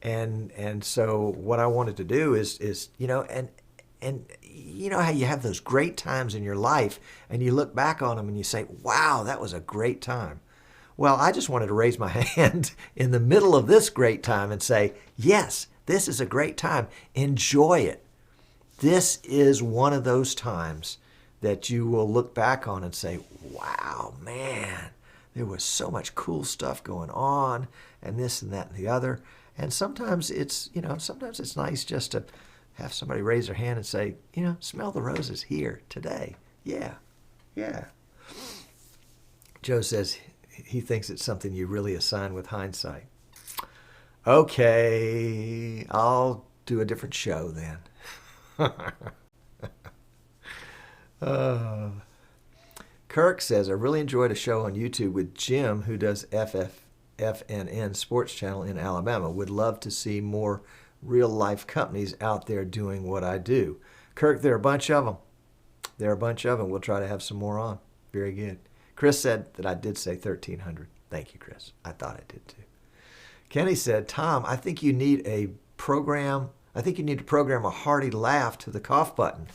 And so what I wanted to do is and you know how you have those great times in your life and you look back on them and you say, wow, that was a great time. Well, I just wanted to raise my hand in the middle of this great time and say, yes, this is a great time. Enjoy it. This is one of those times that you will look back on and say, wow, man, there was so much cool stuff going on and this and that and the other. And sometimes it's nice just to have somebody raise their hand and say, smell the roses here today. Yeah. Joe says he thinks it's something you really assign with hindsight. Okay, I'll do a different show then. Kirk says, I really enjoyed a show on YouTube with Jim, who does FNN Sports Channel in Alabama. Would love to see more real-life companies out there doing what I do. Kirk, there are a bunch of them. We'll try to have some more on. Very good. Chris said that I did say 1,300. Thank you, Chris. I thought I did too. Kenny said, Tom, I think you need to program a hearty laugh to the cough button.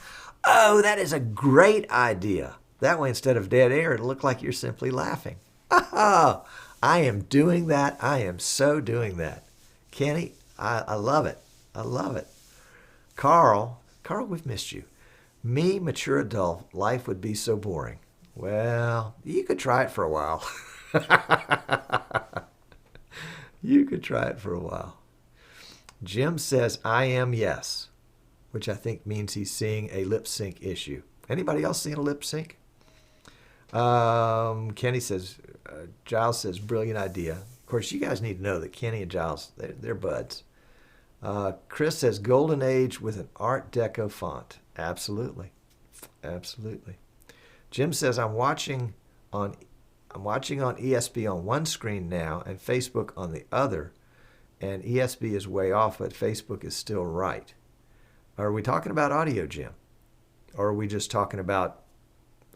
Oh, that is a great idea. That way, instead of dead air, it'll look like you're simply laughing. Oh, I am doing that. I am so doing that. Kenny, I love it. Carl, we've missed you. Me, mature adult, life would be so boring. Well, you could try it for a while. Jim says, I am yes, which I think means he's seeing a lip sync issue. Anybody else seeing a lip sync? Kenny says, Giles says, brilliant idea. Of course, you guys need to know that Kenny and Giles, they're buds. Chris says, Golden Age with an Art Deco font. Absolutely. Jim says, I'm watching on ESB on one screen now and Facebook on the other, and ESB is way off, but Facebook is still right. Are we talking about audio, Jim? Or are we just talking about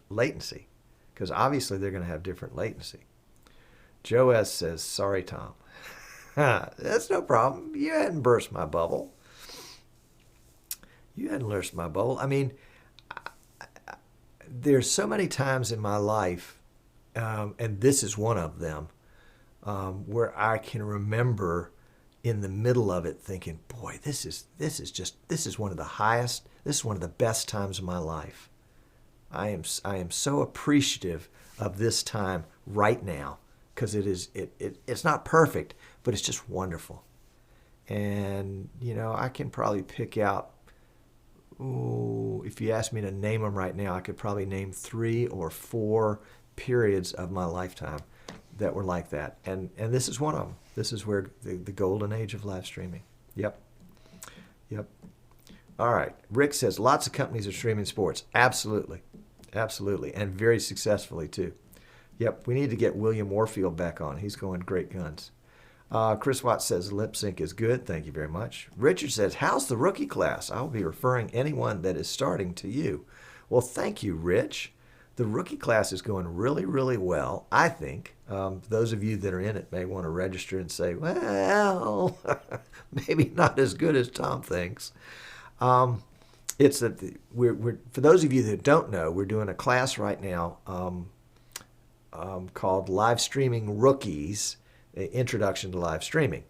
latency? Because obviously they're going to have different latency. Joe S. says, sorry, Tom. That's no problem. You hadn't burst my bubble. I mean, there's so many times in my life, and this is one of them, where I can remember in the middle of it thinking, boy, this is one of the highest, this is one of the best times of my life. I am so appreciative of this time right now, because it's not perfect, but it's just wonderful. And I can probably pick out, if you ask me to name them right now, I could probably name 3 or 4 periods of my lifetime that were like that. And this is one of them. This is where the golden age of live streaming. Yep. Yep. All right. Rick says lots of companies are streaming sports. Absolutely. Absolutely. And very successfully, too. Yep. We need to get William Warfield back on. He's going great guns. Chris Watts says lip sync is good. Thank you very much. Richard says, how's the rookie class? I'll be referring anyone that is starting to you. Well, thank you, Rich. The rookie class is going really, really well, I think. Those of you that are in it may want to register and say, well, maybe not as good as Tom thinks. It's that we're for those of you that don't know, we're doing a class right now called Live Streaming Rookies, Introduction to Live Streaming.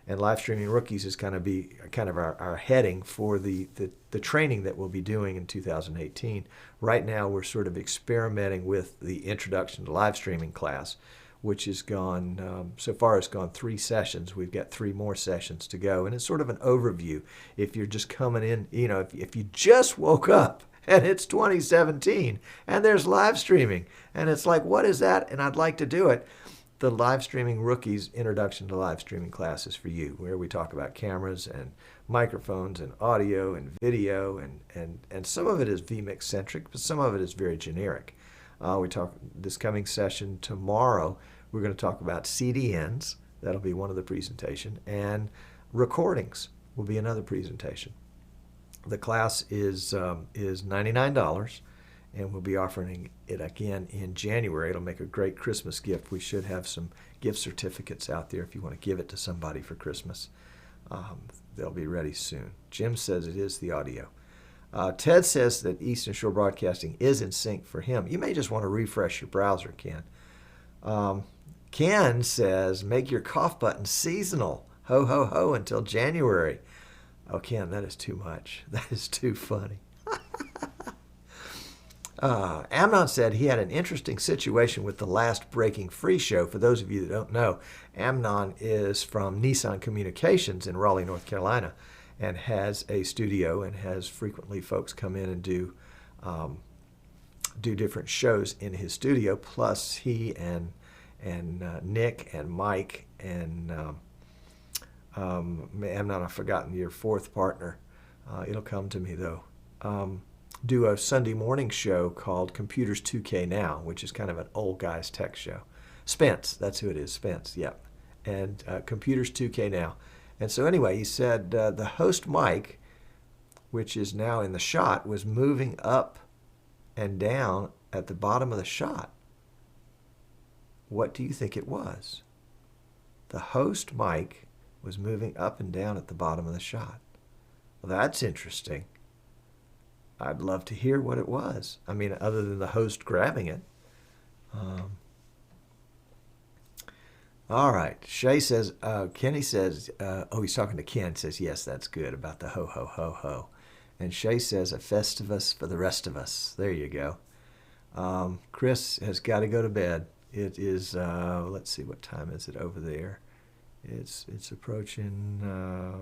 And Live Streaming Rookies is kind of our heading for the training that we'll be doing in 2018. Right now, we're sort of experimenting with the Introduction to Live Streaming class, which has gone, so far it's gone 3 sessions. We've got 3 more sessions to go. And it's sort of an overview. If you're just coming in, if you just woke up and it's 2017 and there's live streaming and it's like, what is that? And I'd like to do it. The Live Streaming Rookies Introduction to Live Streaming class is for you, where we talk about cameras and microphones and audio and video, and some of it is vMix centric, but some of it is very generic. We talk this coming session tomorrow. We're going to talk about CDNs. That'll be one of the presentation, and recordings will be another presentation. The class is $99. And we'll be offering it again in January. It'll make a great Christmas gift. We should have some gift certificates out there if you want to give it to somebody for Christmas. They'll be ready soon. Jim says it is the audio. Ted says that Eastern Shore Broadcasting is in sync for him. You may just want to refresh your browser, Ken. Ken says, make your cough button seasonal. Ho, ho, ho, until January. Oh, Ken, that is too much. That is too funny. Amnon said he had an interesting situation with the last Breaking Free show. For those of you that don't know, Amnon is from Nissan Communications in Raleigh, North Carolina, and has a studio and has frequently folks come in and do different shows in his studio. Plus, he and Nick and Mike and Amnon, I've forgotten your 4th partner. It'll come to me though. Do a Sunday morning show called Computers 2K Now, which is kind of an old guy's tech show. Spence, that's who it is, Spence, yep. And Computers 2K Now. And so anyway, he said the host mic, which is now in the shot, was moving up and down at the bottom of the shot. What do you think it was? The host mic was moving up and down at the bottom of the shot. Well, that's interesting. I'd love to hear what it was. I mean, other than the host grabbing it. All right. Shay says, Kenny says, he's talking to Ken, says, yes, that's good about the ho, ho, ho, ho. And Shay says, a Festivus for the rest of us. There you go. Chris has got to go to bed. It is, let's see, what time is it over there? It's approaching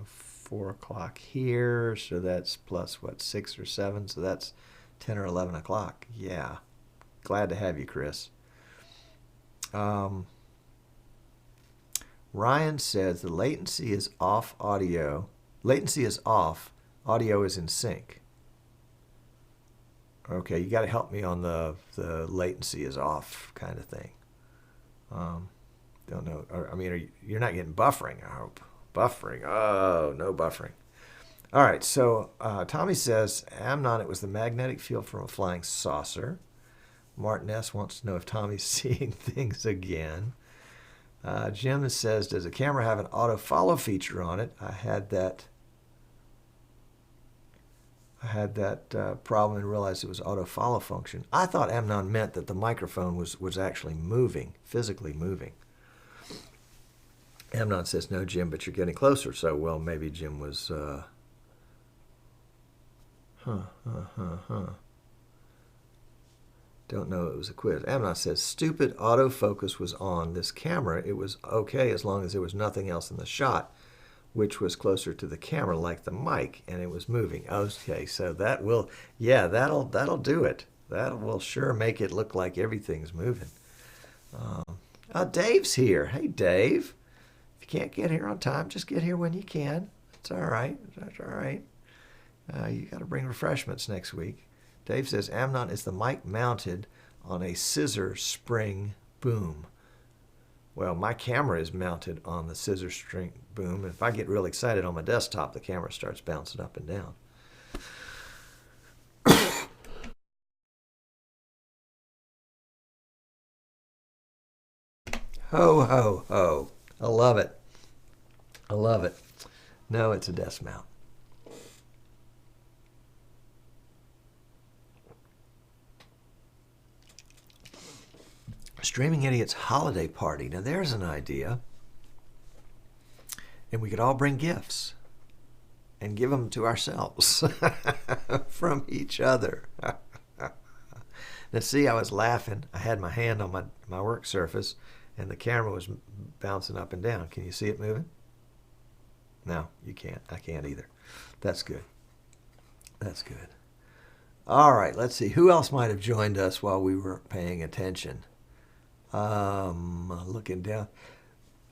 4 o'clock here, so that's plus, 6 or 7, so that's 10 or 11 o'clock. Yeah. Glad to have you, Chris. Ryan says the latency is off audio. Latency is off. Audio is in sync. Okay, you got to help me on the latency is off kind of thing. Don't know. I mean, you're not getting buffering, I hope. Buffering. Oh, no buffering. All right, so Tommy says, Amnon, it was the magnetic field from a flying saucer. Martin S. wants to know if Tommy's seeing things again. Jim says, does the camera have an auto follow feature on it? I had that problem and realized it was auto follow function. I thought Amnon meant that the microphone was actually moving, physically moving. Amnon says, no, Jim, but you're getting closer. So, well, maybe Jim was, Don't know it was a quiz. Amnon says, stupid autofocus was on this camera. It was okay as long as there was nothing else in the shot, which was closer to the camera like the mic, and it was moving. Okay, so that will, yeah, that'll do it. That will sure make it look like everything's moving. Dave's here. Hey, Dave. If you can't get here on time, just get here when you can. It's all right. That's all right. You got to bring refreshments next week. Dave says Amnon is the mic mounted on a scissor spring boom. Well, my camera is mounted on the scissor string boom. If I get real excited on my desktop, the camera starts bouncing up and down. Ho, ho, ho. I love it. I love it. No, it's a desk mount. Streaming Idiots holiday party. Now there's an idea. And we could all bring gifts and give them to ourselves from each other. Now see, I was laughing. I had my hand on my work surface and the camera was bouncing up and down. Can you see it moving? No, you can't. I can't either. That's good. That's good. All right, let's see. Who else might have joined us while we were paying attention? Looking down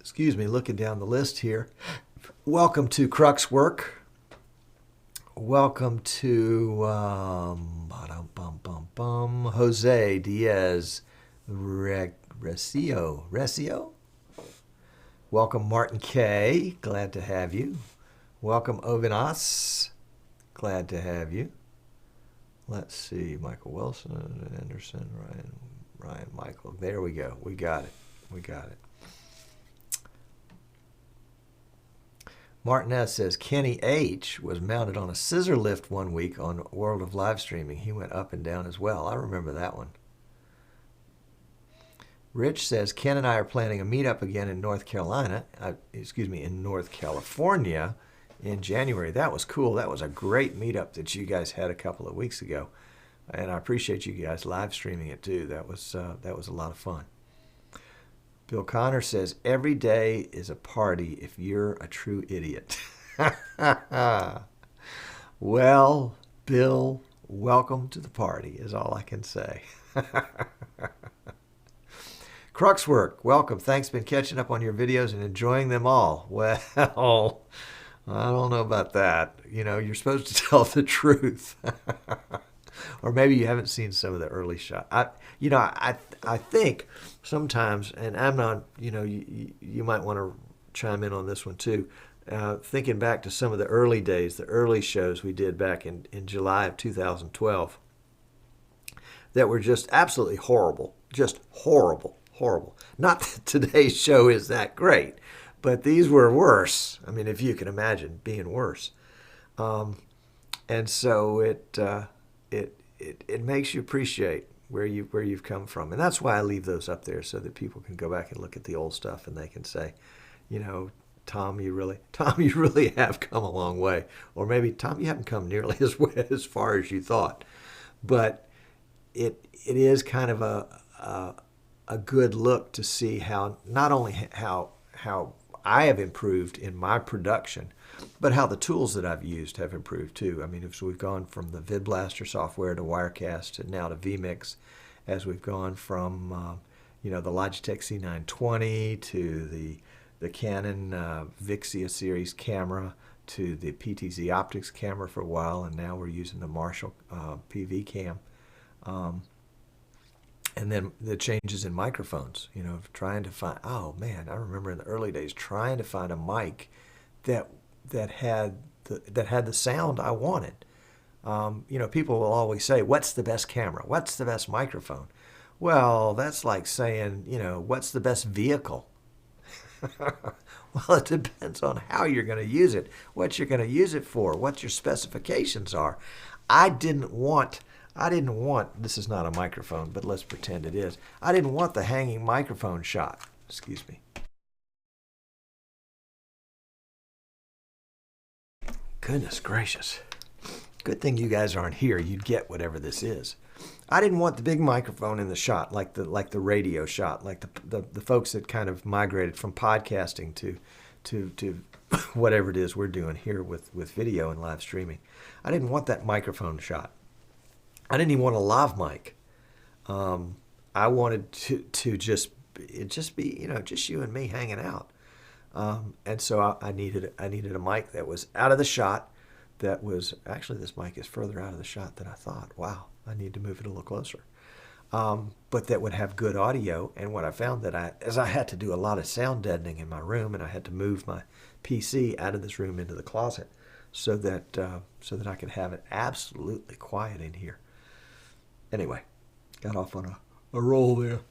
the list here. Welcome to Crux Work. Welcome to Jose Diaz Recio. Welcome Martin K. Glad to have you. Welcome Ovinas. Glad to have you. Let's see. Michael Wilson, Anderson, Ryan Michael. There we go. We got it. We got it. Martinez says Kenny H. was mounted on a scissor lift one week on World of Live Streaming. He went up and down as well. I remember that one. Rich says Ken and I are planning a meetup again in North California in January. That was cool. That was a great meetup that you guys had a couple of weeks ago. And I appreciate you guys live streaming it too. That was a lot of fun. Bill Connor says, every day is a party if you're a true idiot. Well, Bill, welcome to the party is all I can say. Cruxwork, welcome. Thanks. Been catching up on your videos and enjoying them all. Well, I don't know about that. You know, you're supposed to tell the truth. Or maybe you haven't seen some of the early shots. I think sometimes, and Amnon, you might want to chime in on this one too. Thinking back to some of the early days, the early shows we did back in July of 2012 that were just absolutely horrible. Just horrible, horrible. Not that today's show is that great, but these were worse. I mean, if you can imagine being worse. And so it makes you appreciate where you've come from, and that's why I leave those up there so that people can go back and look at the old stuff and they can say, Tom, you really have come a long way, or maybe Tom, you haven't come nearly as far as you thought, but it is kind of a good look to see how not only how I have improved in my production, but how the tools that I've used have improved too. I mean, as we've gone from the VidBlaster software to Wirecast and now to vMix, as we've gone from the Logitech C920 to the Canon Vixia series camera to the PTZ Optics camera for a while, and now we're using the Marshall PV cam. And then the changes in microphones, trying to find, oh man, I remember in the early days trying to find a mic that had the sound I wanted. People will always say, what's the best camera? What's the best microphone? Well, that's like saying, what's the best vehicle? Well, it depends on how you're going to use it, what you're going to use it for, what your specifications are. I didn't want, this is not a microphone, but let's pretend it is. I didn't want the hanging microphone shot. Excuse me. Goodness gracious. Good thing you guys aren't here. You'd get whatever this is. I didn't want the big microphone in the shot, like the radio shot, like the folks that kind of migrated from podcasting to whatever it is we're doing here with video and live streaming. I didn't want that microphone shot. I didn't even want a lav mic. I wanted to just be, just you and me hanging out. And so I needed a mic that was out of the shot. That was actually, this mic is further out of the shot than I thought. Wow, I need to move it a little closer. But that would have good audio. And what I found as I had to do a lot of sound deadening in my room, and I had to move my PC out of this room into the closet so that I could have it absolutely quiet in here. Anyway, got off on a roll there.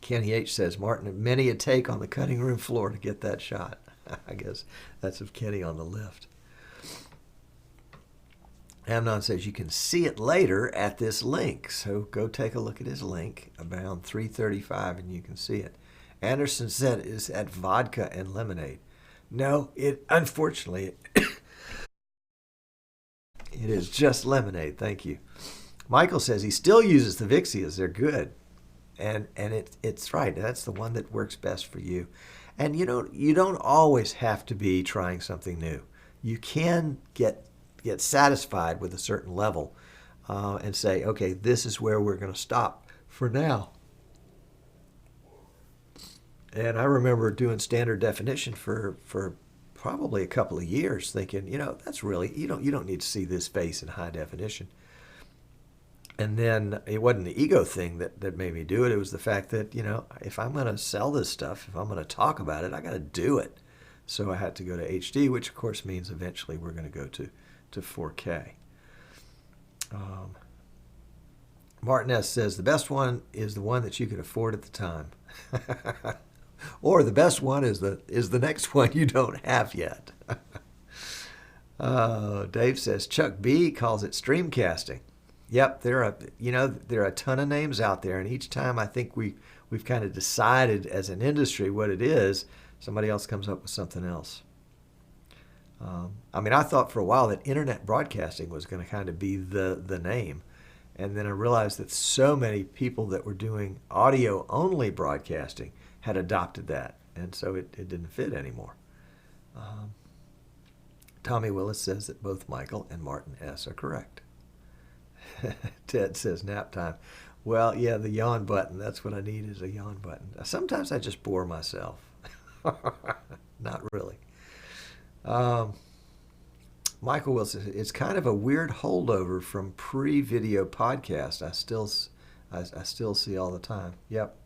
Kenny H says, Martin, many a take on the cutting room floor to get that shot. I guess that's of Kenny on the lift. Amnon says you can see it later at this link. So go take a look at his link around 3:35 and you can see it. Anderson said is at vodka and lemonade. No, unfortunately it is just lemonade. Thank you. Michael says he still uses the Vixias. They're good. And it's right. That's the one that works best for you. And you don't always have to be trying something new. You can get satisfied with a certain level and say, okay, this is where we're going to stop for now. And I remember doing standard definition for probably a couple of years, thinking, that's really, you don't need to see this face in high definition. And then it wasn't the ego thing that made me do it. It was the fact that, if I'm going to sell this stuff, if I'm going to talk about it, I got to do it. So I had to go to HD, which of course means eventually we're going to go to 4K. Martin S. says the best one is the one that you could afford at the time. Or the best one is the next one you don't have yet. Dave says Chuck B calls it streamcasting. Yep, there are a ton of names out there, and each time I think we've kind of decided as an industry what it is, somebody else comes up with something else. I thought for a while that internet broadcasting was going to kind of be the name, and then I realized that so many people that were doing audio-only broadcasting had adopted that, and so it didn't fit anymore. Tommy Willis says that both Michael and Martin S. are correct. Ted says nap time. Well, yeah, the yawn button. That's what I need, is a yawn button. Sometimes I just bore myself. Not really. Michael Wilson, it's kind of a weird holdover from pre-video podcast. I still see all the time. Yep.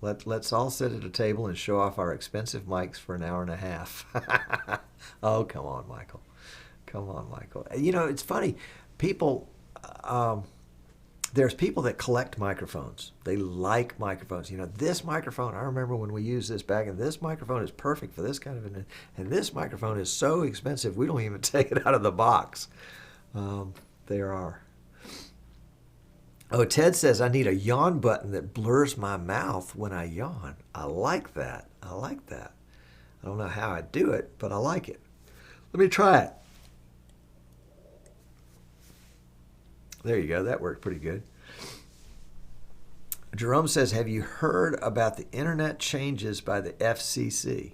Let's all sit at a table and show off our expensive mics for an hour and a half. Oh, come on, Michael. Come on, Michael. It's funny. People, there's people that collect microphones. They like microphones. This microphone, I remember when we used this back, and this microphone is perfect for this kind of an, and this microphone is so expensive we don't even take it out of the box. There are. Oh, Ted says I need a yawn button that blurs my mouth when I yawn. I like that. I don't know how I do it, but I like it. Let me try it. There you go. That worked pretty good. Jerome says, have you heard about the internet changes by the FCC?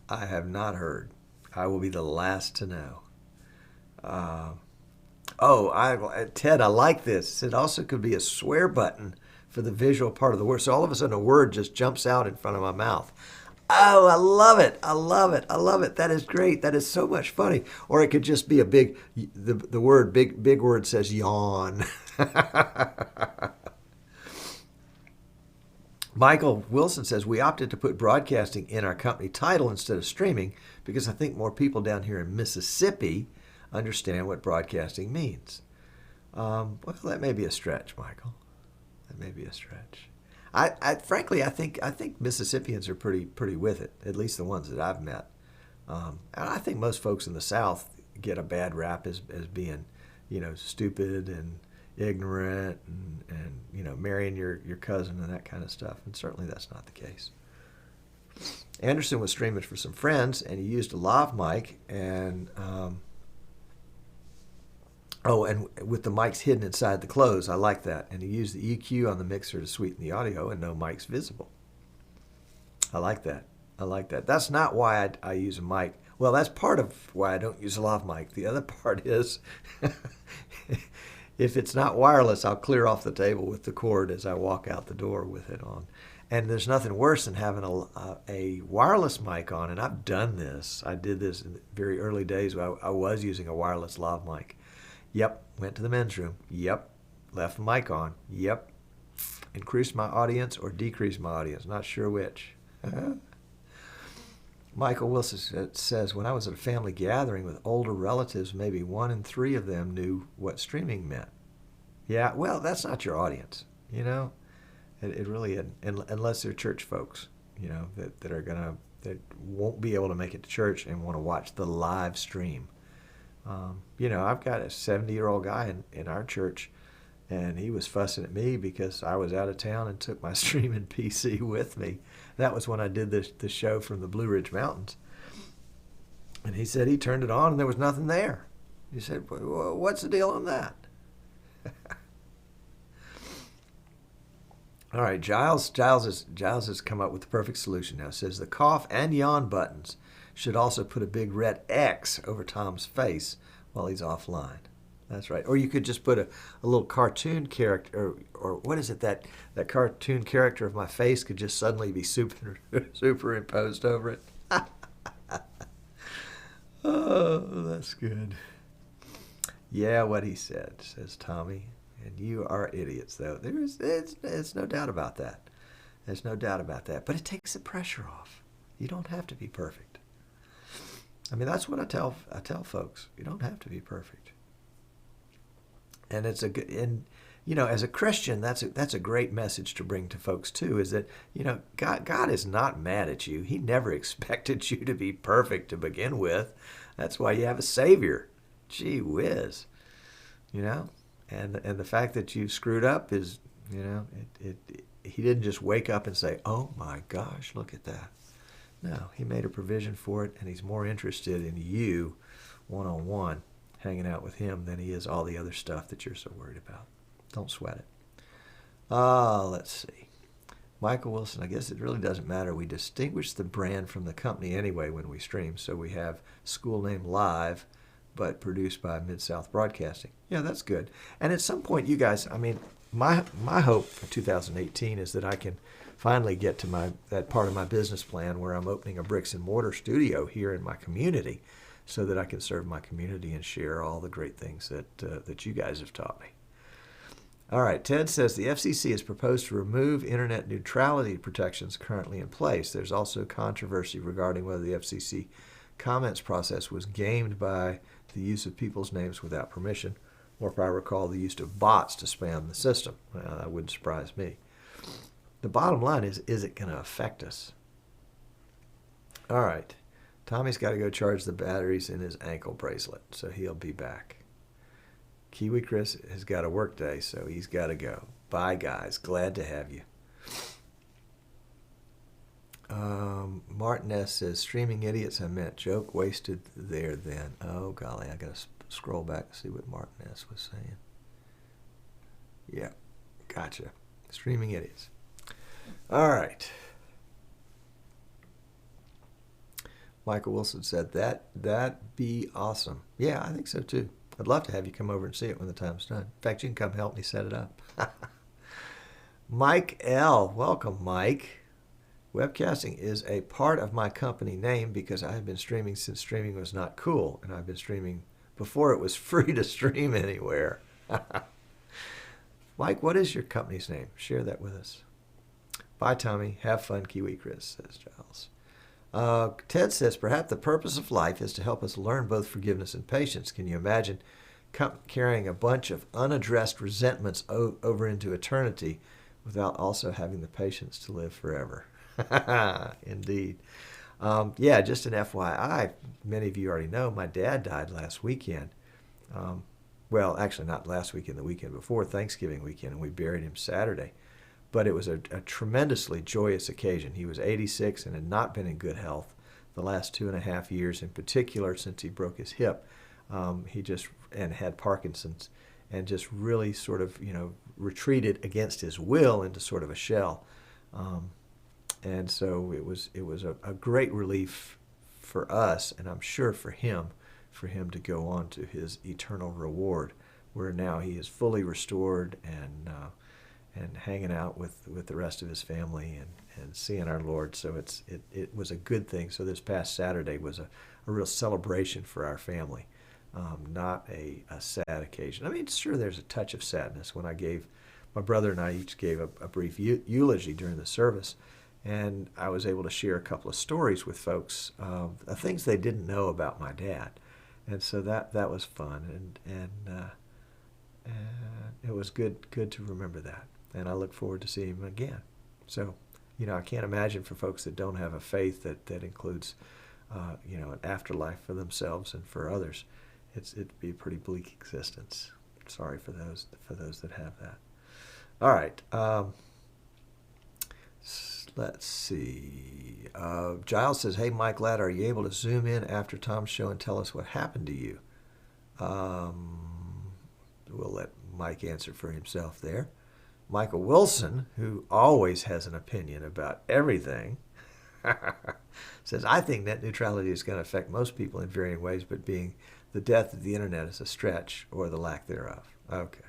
I have not heard. I will be the last to know. Ted, I like this. It also could be a swear button for the visual part of the word. So all of a sudden a word just jumps out in front of my mouth. Oh, I love it. I love it. I love it. That is great. That is so much funny. Or it could just be the word, big word says yawn. Michael Wilson says, we opted to put broadcasting in our company title instead of streaming because I think more people down here in Mississippi understand what broadcasting means. Well, that may be a stretch, Michael. That may be a stretch. Frankly, I think Mississippians are pretty with it, at least the ones that I've met. And I think most folks in the South get a bad rap as being, stupid and ignorant and marrying your cousin and that kind of stuff. And certainly that's not the case. Anderson was streaming for some friends, and he used a lav mic, and and with the mics hidden inside the clothes. I like that. And he used the EQ on the mixer to sweeten the audio and no mics visible. I like that. That's not why I use a mic. Well, that's part of why I don't use a lav mic. The other part is if it's not wireless, I'll clear off the table with the cord as I walk out the door with it on. And there's nothing worse than having a wireless mic on. And I've done this. I did this in the very early days. I was using a wireless lav mic. Yep. Went to the men's room. Yep. Left the mic on. Yep. Increased my audience or decreased my audience. Not sure which. Michael Wilson says, when I was at a family gathering with older relatives, maybe 1 in 3 of them knew what streaming meant. Yeah, well, that's not your audience, you know. It really isn't, unless they're church folks, you know, that won't be able to make it to church and want to watch the live stream. You know, I've got a 70-year-old guy in our church, and he was fussing at me because I was out of town and took my streaming PC with me. That was when I did the show from the Blue Ridge Mountains. And he said he turned it on and there was nothing there. He said, what's the deal on that? All right, Giles has come up with the perfect solution now. It says the cough and yawn buttons should also put a big red X over Tom's face while he's offline. That's right. Or you could just put a little cartoon character, or what is it, that cartoon character of my face could just suddenly be superimposed over it. Oh, that's good. Yeah, what he said, says Tommy. And you are idiots, though. There's no doubt about that. There's no doubt about that. But it takes the pressure off. You don't have to be perfect. I mean, that's what I tell folks. You don't have to be perfect. And it's a good, and you know, as a Christian, that's a great message to bring to folks too. Is that, you know, God is not mad at you. He never expected you to be perfect to begin with. That's why you have a Savior. Gee whiz, you know, and the fact that you screwed up is, you know, He didn't just wake up and say, "Oh my gosh, look at that." No, He made a provision for it, and He's more interested in you, one-on-one, hanging out with Him than He is all the other stuff that you're so worried about. Don't sweat it. Let's see. Michael Wilson, I guess it really doesn't matter. We distinguish the brand from the company anyway when we stream. So we have School Name Live, but produced by Mid-South Broadcasting. Yeah, that's good. And at some point, you guys, I mean, my hope for 2018 is that I can finally get to that part of my business plan where I'm opening a bricks and mortar studio here in my community, so that I can serve my community and share all the great things that you guys have taught me. All right, Ted says the FCC has proposed to remove internet neutrality protections currently in place. There's also controversy regarding whether the FCC comments process was gamed by the use of people's names without permission, or if I recall, the use of bots to spam the system. Well, that wouldn't surprise me. The bottom line is it going to affect us? All right. Tommy's got to go charge the batteries in his ankle bracelet, so he'll be back. Kiwi Chris has got a work day, so he's got to go. Bye, guys. Glad to have you. Martin S. says, streaming idiots, I meant joke wasted there then. Oh, golly, I got to scroll back and see what Martin S. was saying. Yeah, gotcha. Streaming idiots. All right. Michael Wilson said, that'd be awesome. Yeah, I think so too. I'd love to have you come over and see it when the time's done. In fact, you can come help me set it up. Mike L. Welcome, Mike. Webcasting is a part of my company name because I have been streaming since streaming was not cool, and I've been streaming before it was free to stream anywhere. Mike, what is your company's name? Share that with us. Bye, Tommy. Have fun, Kiwi Chris, says Giles. Ted says, perhaps the purpose of life is to help us learn both forgiveness and patience. Can you imagine carrying a bunch of unaddressed resentments over into eternity without also having the patience to live forever? Indeed. Yeah, just an FYI, many of you already know my dad died last weekend. Well, actually not last weekend, the weekend before, Thanksgiving weekend, and we buried him Saturday. But it was a tremendously joyous occasion. He was 86 and had not been in good health the last 2.5 years, in particular since he broke his hip. He just had Parkinson's, and just really sort of, retreated against his will into sort of a shell. And so it was a great relief for us, and I'm sure for him to go on to his eternal reward, where now he is fully restored and hanging out with the rest of his family and seeing our Lord. So it was a good thing. So this past Saturday was a real celebration for our family, not a sad occasion. I mean, sure, there's a touch of sadness when my brother and I each gave a brief eulogy during the service, and I was able to share a couple of stories with folks, things they didn't know about my dad, and so that was fun, and it was good to remember that, and I look forward to seeing him again. So, I can't imagine for folks that don't have a faith that includes, an afterlife for themselves and for others, it'd be a pretty bleak existence. Sorry for those that have that. All right. Let's see. Giles says, "Hey, Mike Ladd, are you able to zoom in after Tom's show and tell us what happened to you?" We'll let Mike answer for himself there. Michael Wilson, who always has an opinion about everything, says, "I think net neutrality is going to affect most people in varying ways, but being the death of the internet is a stretch, or the lack thereof." Okay.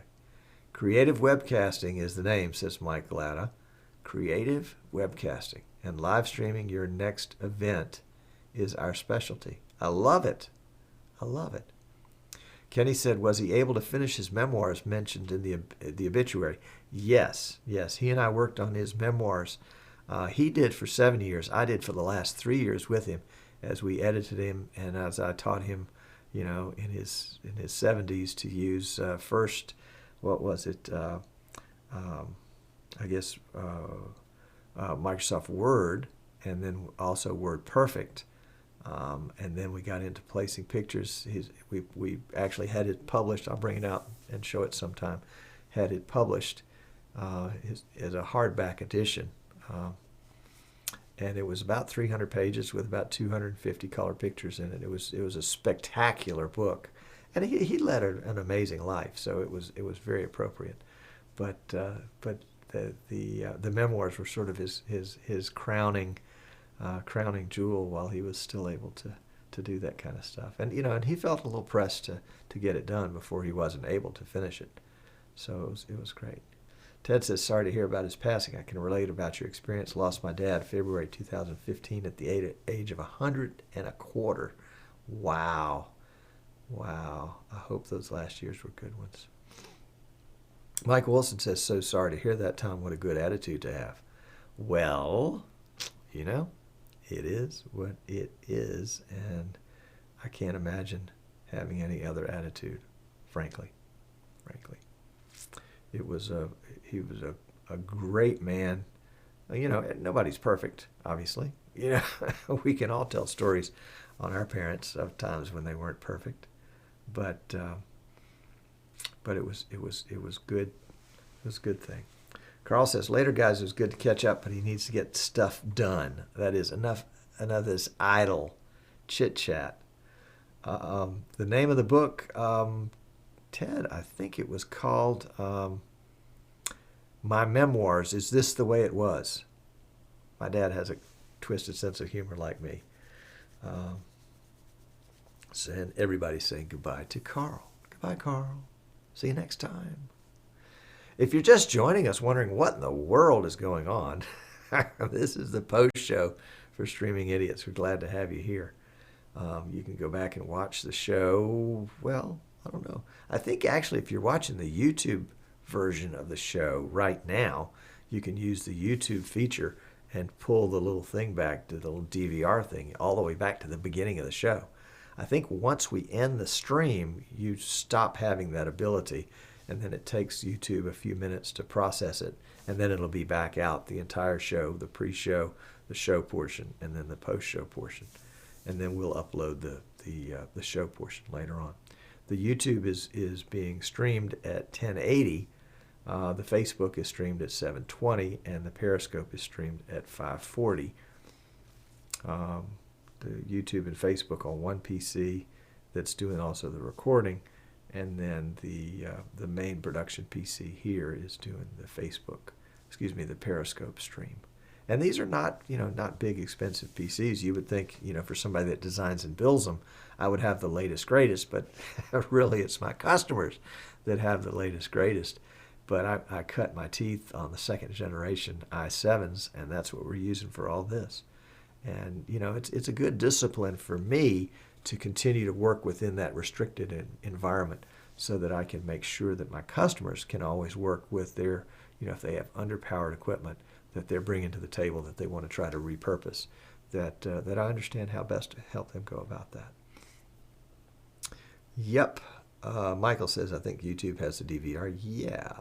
Creative webcasting is the name, says Mike Latta. Creative webcasting and live streaming your next event is our specialty. I love it. I love it. Kenny said, "Was he able to finish his memoirs mentioned in the obituary?" Yes. He and I worked on his memoirs. He did for 7 years. I did for the last 3 years with him, as we edited him and as I taught him, in his 70s to use first. What was it? I guess Microsoft Word, and then also WordPerfect. And then we got into placing pictures. We actually had it published. I'll bring it out and show it sometime. Had it published as a hardback edition. And it was about 300 pages with about 250 color pictures in it. It was a spectacular book. And he led an amazing life, so it was very appropriate. But the memoirs were sort of his crowning jewel while he was still able to do that kind of stuff. And and he felt a little pressed to get it done before he wasn't able to finish it. So it was great. Ted says, "Sorry to hear about his passing. I can relate about your experience. Lost my dad February 2015 at the age of 125. Wow. I hope those last years were good ones." Michael Wilson says, "So sorry to hear that, Tom. What a good attitude to have." Well, it is what it is, and I can't imagine having any other attitude, frankly. He was a great man. Nobody's perfect, obviously. We can all tell stories on our parents of times when they weren't perfect, but it was good. It was a good thing. Carl says, "Later, guys, it was good to catch up, but he needs to get stuff done. That is enough of this idle chit chat." The name of the book, Ted, I think it was called My Memoirs. Is This the Way It Was? My dad has a twisted sense of humor like me. And everybody's saying goodbye to Carl. Goodbye, Carl. See you next time. If you're just joining us wondering what in the world is going on, this is the post show for Streaming Idiots. We're glad to have you here. You can go back and watch the show. Well, I don't know. I think actually if you're watching the YouTube version of the show right now, you can use the YouTube feature and pull the little thing back to the little DVR thing all the way back to the beginning of the show. I think once we end the stream, you stop having that ability, and then it takes YouTube a few minutes to process it, and then it'll be back out, the entire show, the pre-show, the show portion, and then the post-show portion. And then we'll upload the show portion later on. The YouTube is being streamed at 1080. The Facebook is streamed at 720, and the Periscope is streamed at 540. The YouTube and Facebook on one PC that's doing also the recording, and then the main production PC here is doing the Periscope stream. And these are not big expensive PCs. You would think, for somebody that designs and builds them, I would have the latest greatest, but really it's my customers that have the latest greatest. But I cut my teeth on the second generation i7s, and that's what we're using for all this. And it's a good discipline for me to continue to work within that restricted environment, so that I can make sure that my customers can always work with their, if they have underpowered equipment that they're bringing to the table that they want to try to repurpose, that I understand how best to help them go about that. Yep. Michael says, I think YouTube has the DVR. Yeah.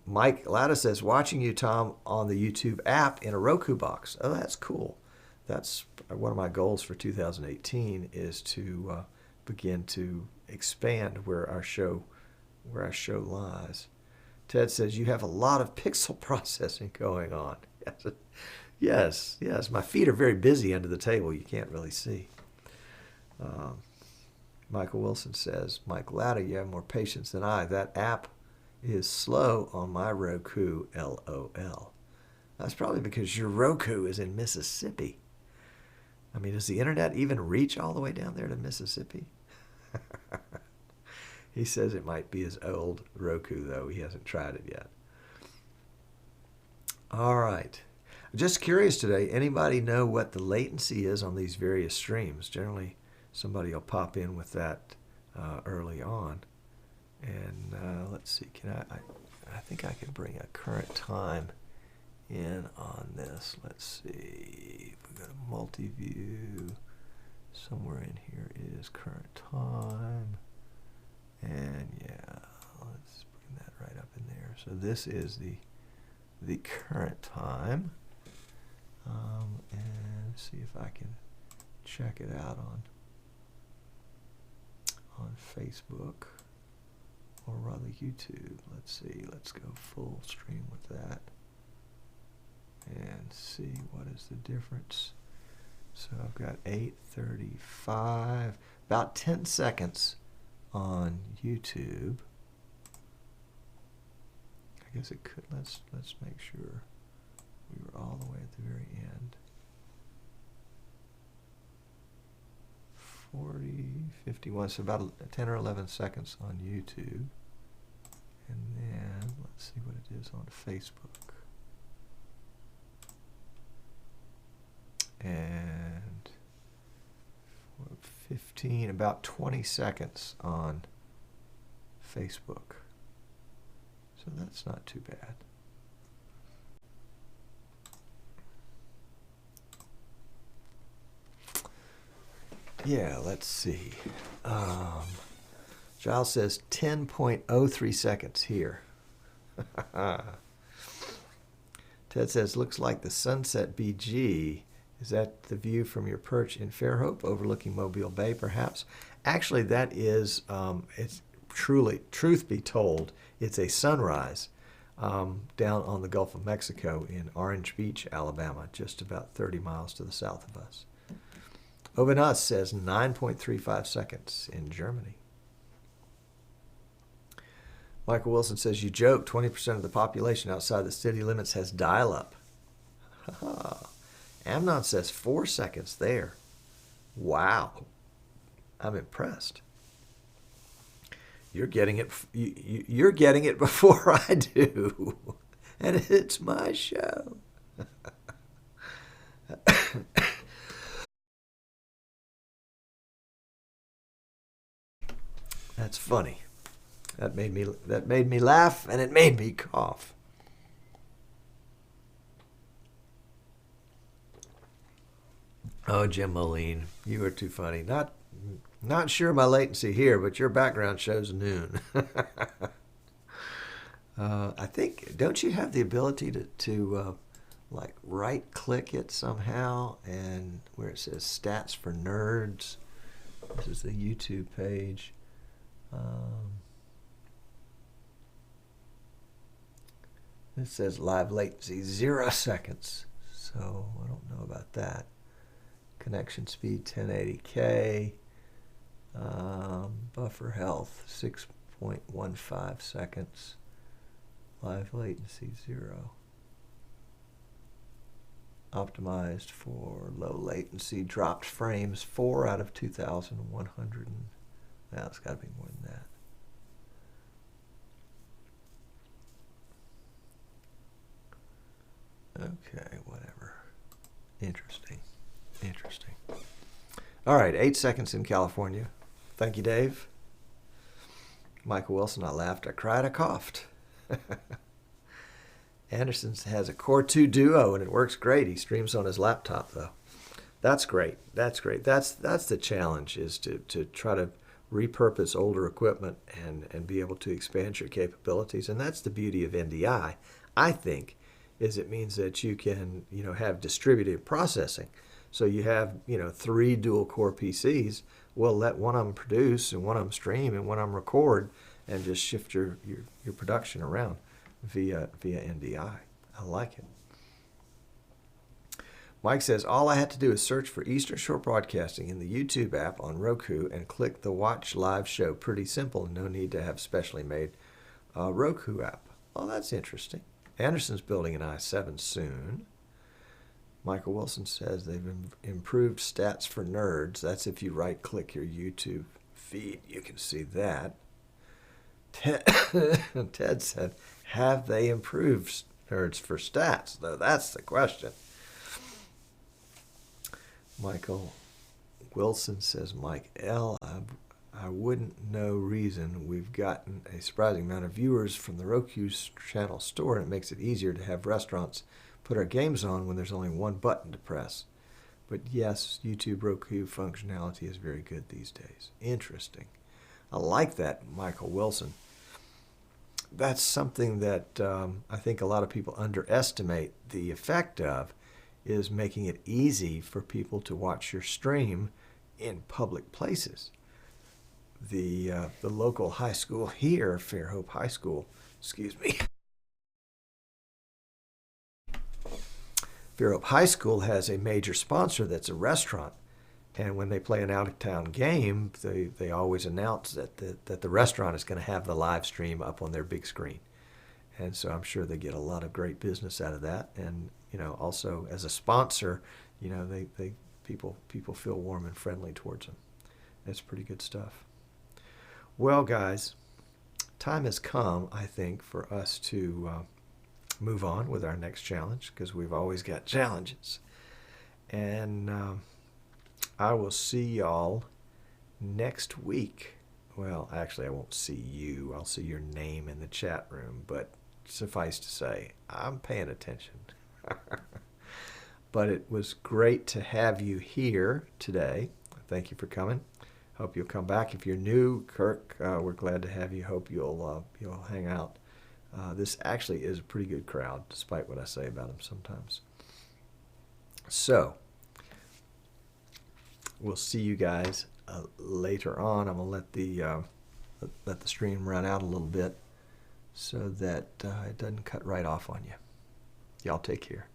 Mike Latta says, watching you, Tom, on the YouTube app in a Roku box. Oh, that's cool. That's one of my goals for 2018, is to begin to expand where our show lies. Ted says, you have a lot of pixel processing going on. Yes. My feet are very busy under the table. You can't really see. Michael Wilson says, Mike Latta, you have more patience than I. That app is slow on my Roku, LOL. That's probably because your Roku is in Mississippi. I mean, does the internet even reach all the way down there to Mississippi? He says it might be his old Roku, though. He hasn't tried it yet. All right. Just curious today, anybody know what the latency is on these various streams? Generally, somebody will pop in with that early on. And let's see, I think I can bring a current time in on this. Let's see, we've got a multi-view. Somewhere in here is current time. And yeah, let's bring that right up in there. So this is the current time. And see if I can check it out on Facebook, or rather YouTube. Let's see, let's go full stream with that and see what is the difference. So I've got 8:35, about 10 seconds on YouTube. I guess it could, let's make sure we were all the way at the very end. 40, 51, so about 10 or 11 seconds on YouTube. And then let's see what it is on Facebook. And 15, about 20 seconds on Facebook. So that's not too bad. Yeah, let's see. Giles says 10.03 seconds here. Ted says, looks like the Sunset BG. Is that the view from your perch in Fairhope overlooking Mobile Bay, perhaps? Actually, that is, it's truly, truth be told, it's a sunrise down on the Gulf of Mexico in Orange Beach, Alabama, just about 30 miles to the south of us. Ovenus says 9.35 seconds in Germany. Michael Wilson says, you joke, 20% of the population outside the city limits has dial-up. Amnon says 4 seconds there. Wow. I'm impressed. You're getting it. You're getting it before I do, and it's my show. That's funny. That made me laugh, and it made me cough. Oh, Jim Moline, you are too funny. Not sure my latency here, but your background shows noon. I think, don't you have the ability to like right-click it somehow, and where it says Stats for Nerds? This is the YouTube page. This says live latency 0 seconds, so I don't know about that. Connection speed 1080k. Buffer health 6.15 seconds. Live latency 0. Optimized for low latency. Dropped frames 4 out of 2,100. Now it's got to be more than that. Okay, whatever. Interesting. All right, 8 seconds in California. Thank you, Dave. Michael Wilson, I laughed, I cried, I coughed. Anderson has a Core 2 Duo, and it works great. He streams on his laptop, though. That's great. That's the challenge, is to try to repurpose older equipment and be able to expand your capabilities. And that's the beauty of NDI, I think, is it means that you can, have distributed processing. So you have, 3 dual core PCs. Well, let one of them produce and one of them stream and one of them record, and just shift your production around via NDI. I like it. Mike says, all I had to do is search for Eastern Shore Broadcasting in the YouTube app on Roku and click the Watch Live Show. Pretty simple. No need to have specially made Roku app. Oh, that's interesting. Anderson's building an i7 soon. Michael Wilson says they've improved stats for nerds. That's if you right-click your YouTube feed. You can see that. Ted said, have they improved nerds for stats? Though that's the question. Michael Wilson says, Mike L., I wouldn't know reason we've gotten a surprising amount of viewers from the Roku channel store, and it makes it easier to have restaurants put our games on when there's only one button to press. But yes, YouTube Roku functionality is very good these days. Interesting. I like that, Michael Wilson. That's something that I think a lot of people underestimate the effect of, is making it easy for people to watch your stream in public places. The local high school here, Fairhope High School, Fairhope High School has a major sponsor that's a restaurant. And when they play an out-of-town game, they always announce that the restaurant is going to have the live stream up on their big screen. And so I'm sure they get a lot of great business out of that. And, also as a sponsor, people feel warm and friendly towards them. That's pretty good stuff. Well, guys, time has come, I think, for us to move on with our next challenge, because we've always got challenges. And I will see y'all next week. Well, actually, I won't see you. I'll see your name in the chat room, but suffice to say, I'm paying attention. But it was great to have you here today. Thank you for coming. Hope you'll come back. If you're new, Kirk, we're glad to have you. Hope you'll hang out. This actually is a pretty good crowd, despite what I say about them sometimes. So, we'll see you guys later on. I'm gonna let the stream run out a little bit so that it doesn't cut right off on you. Y'all take care.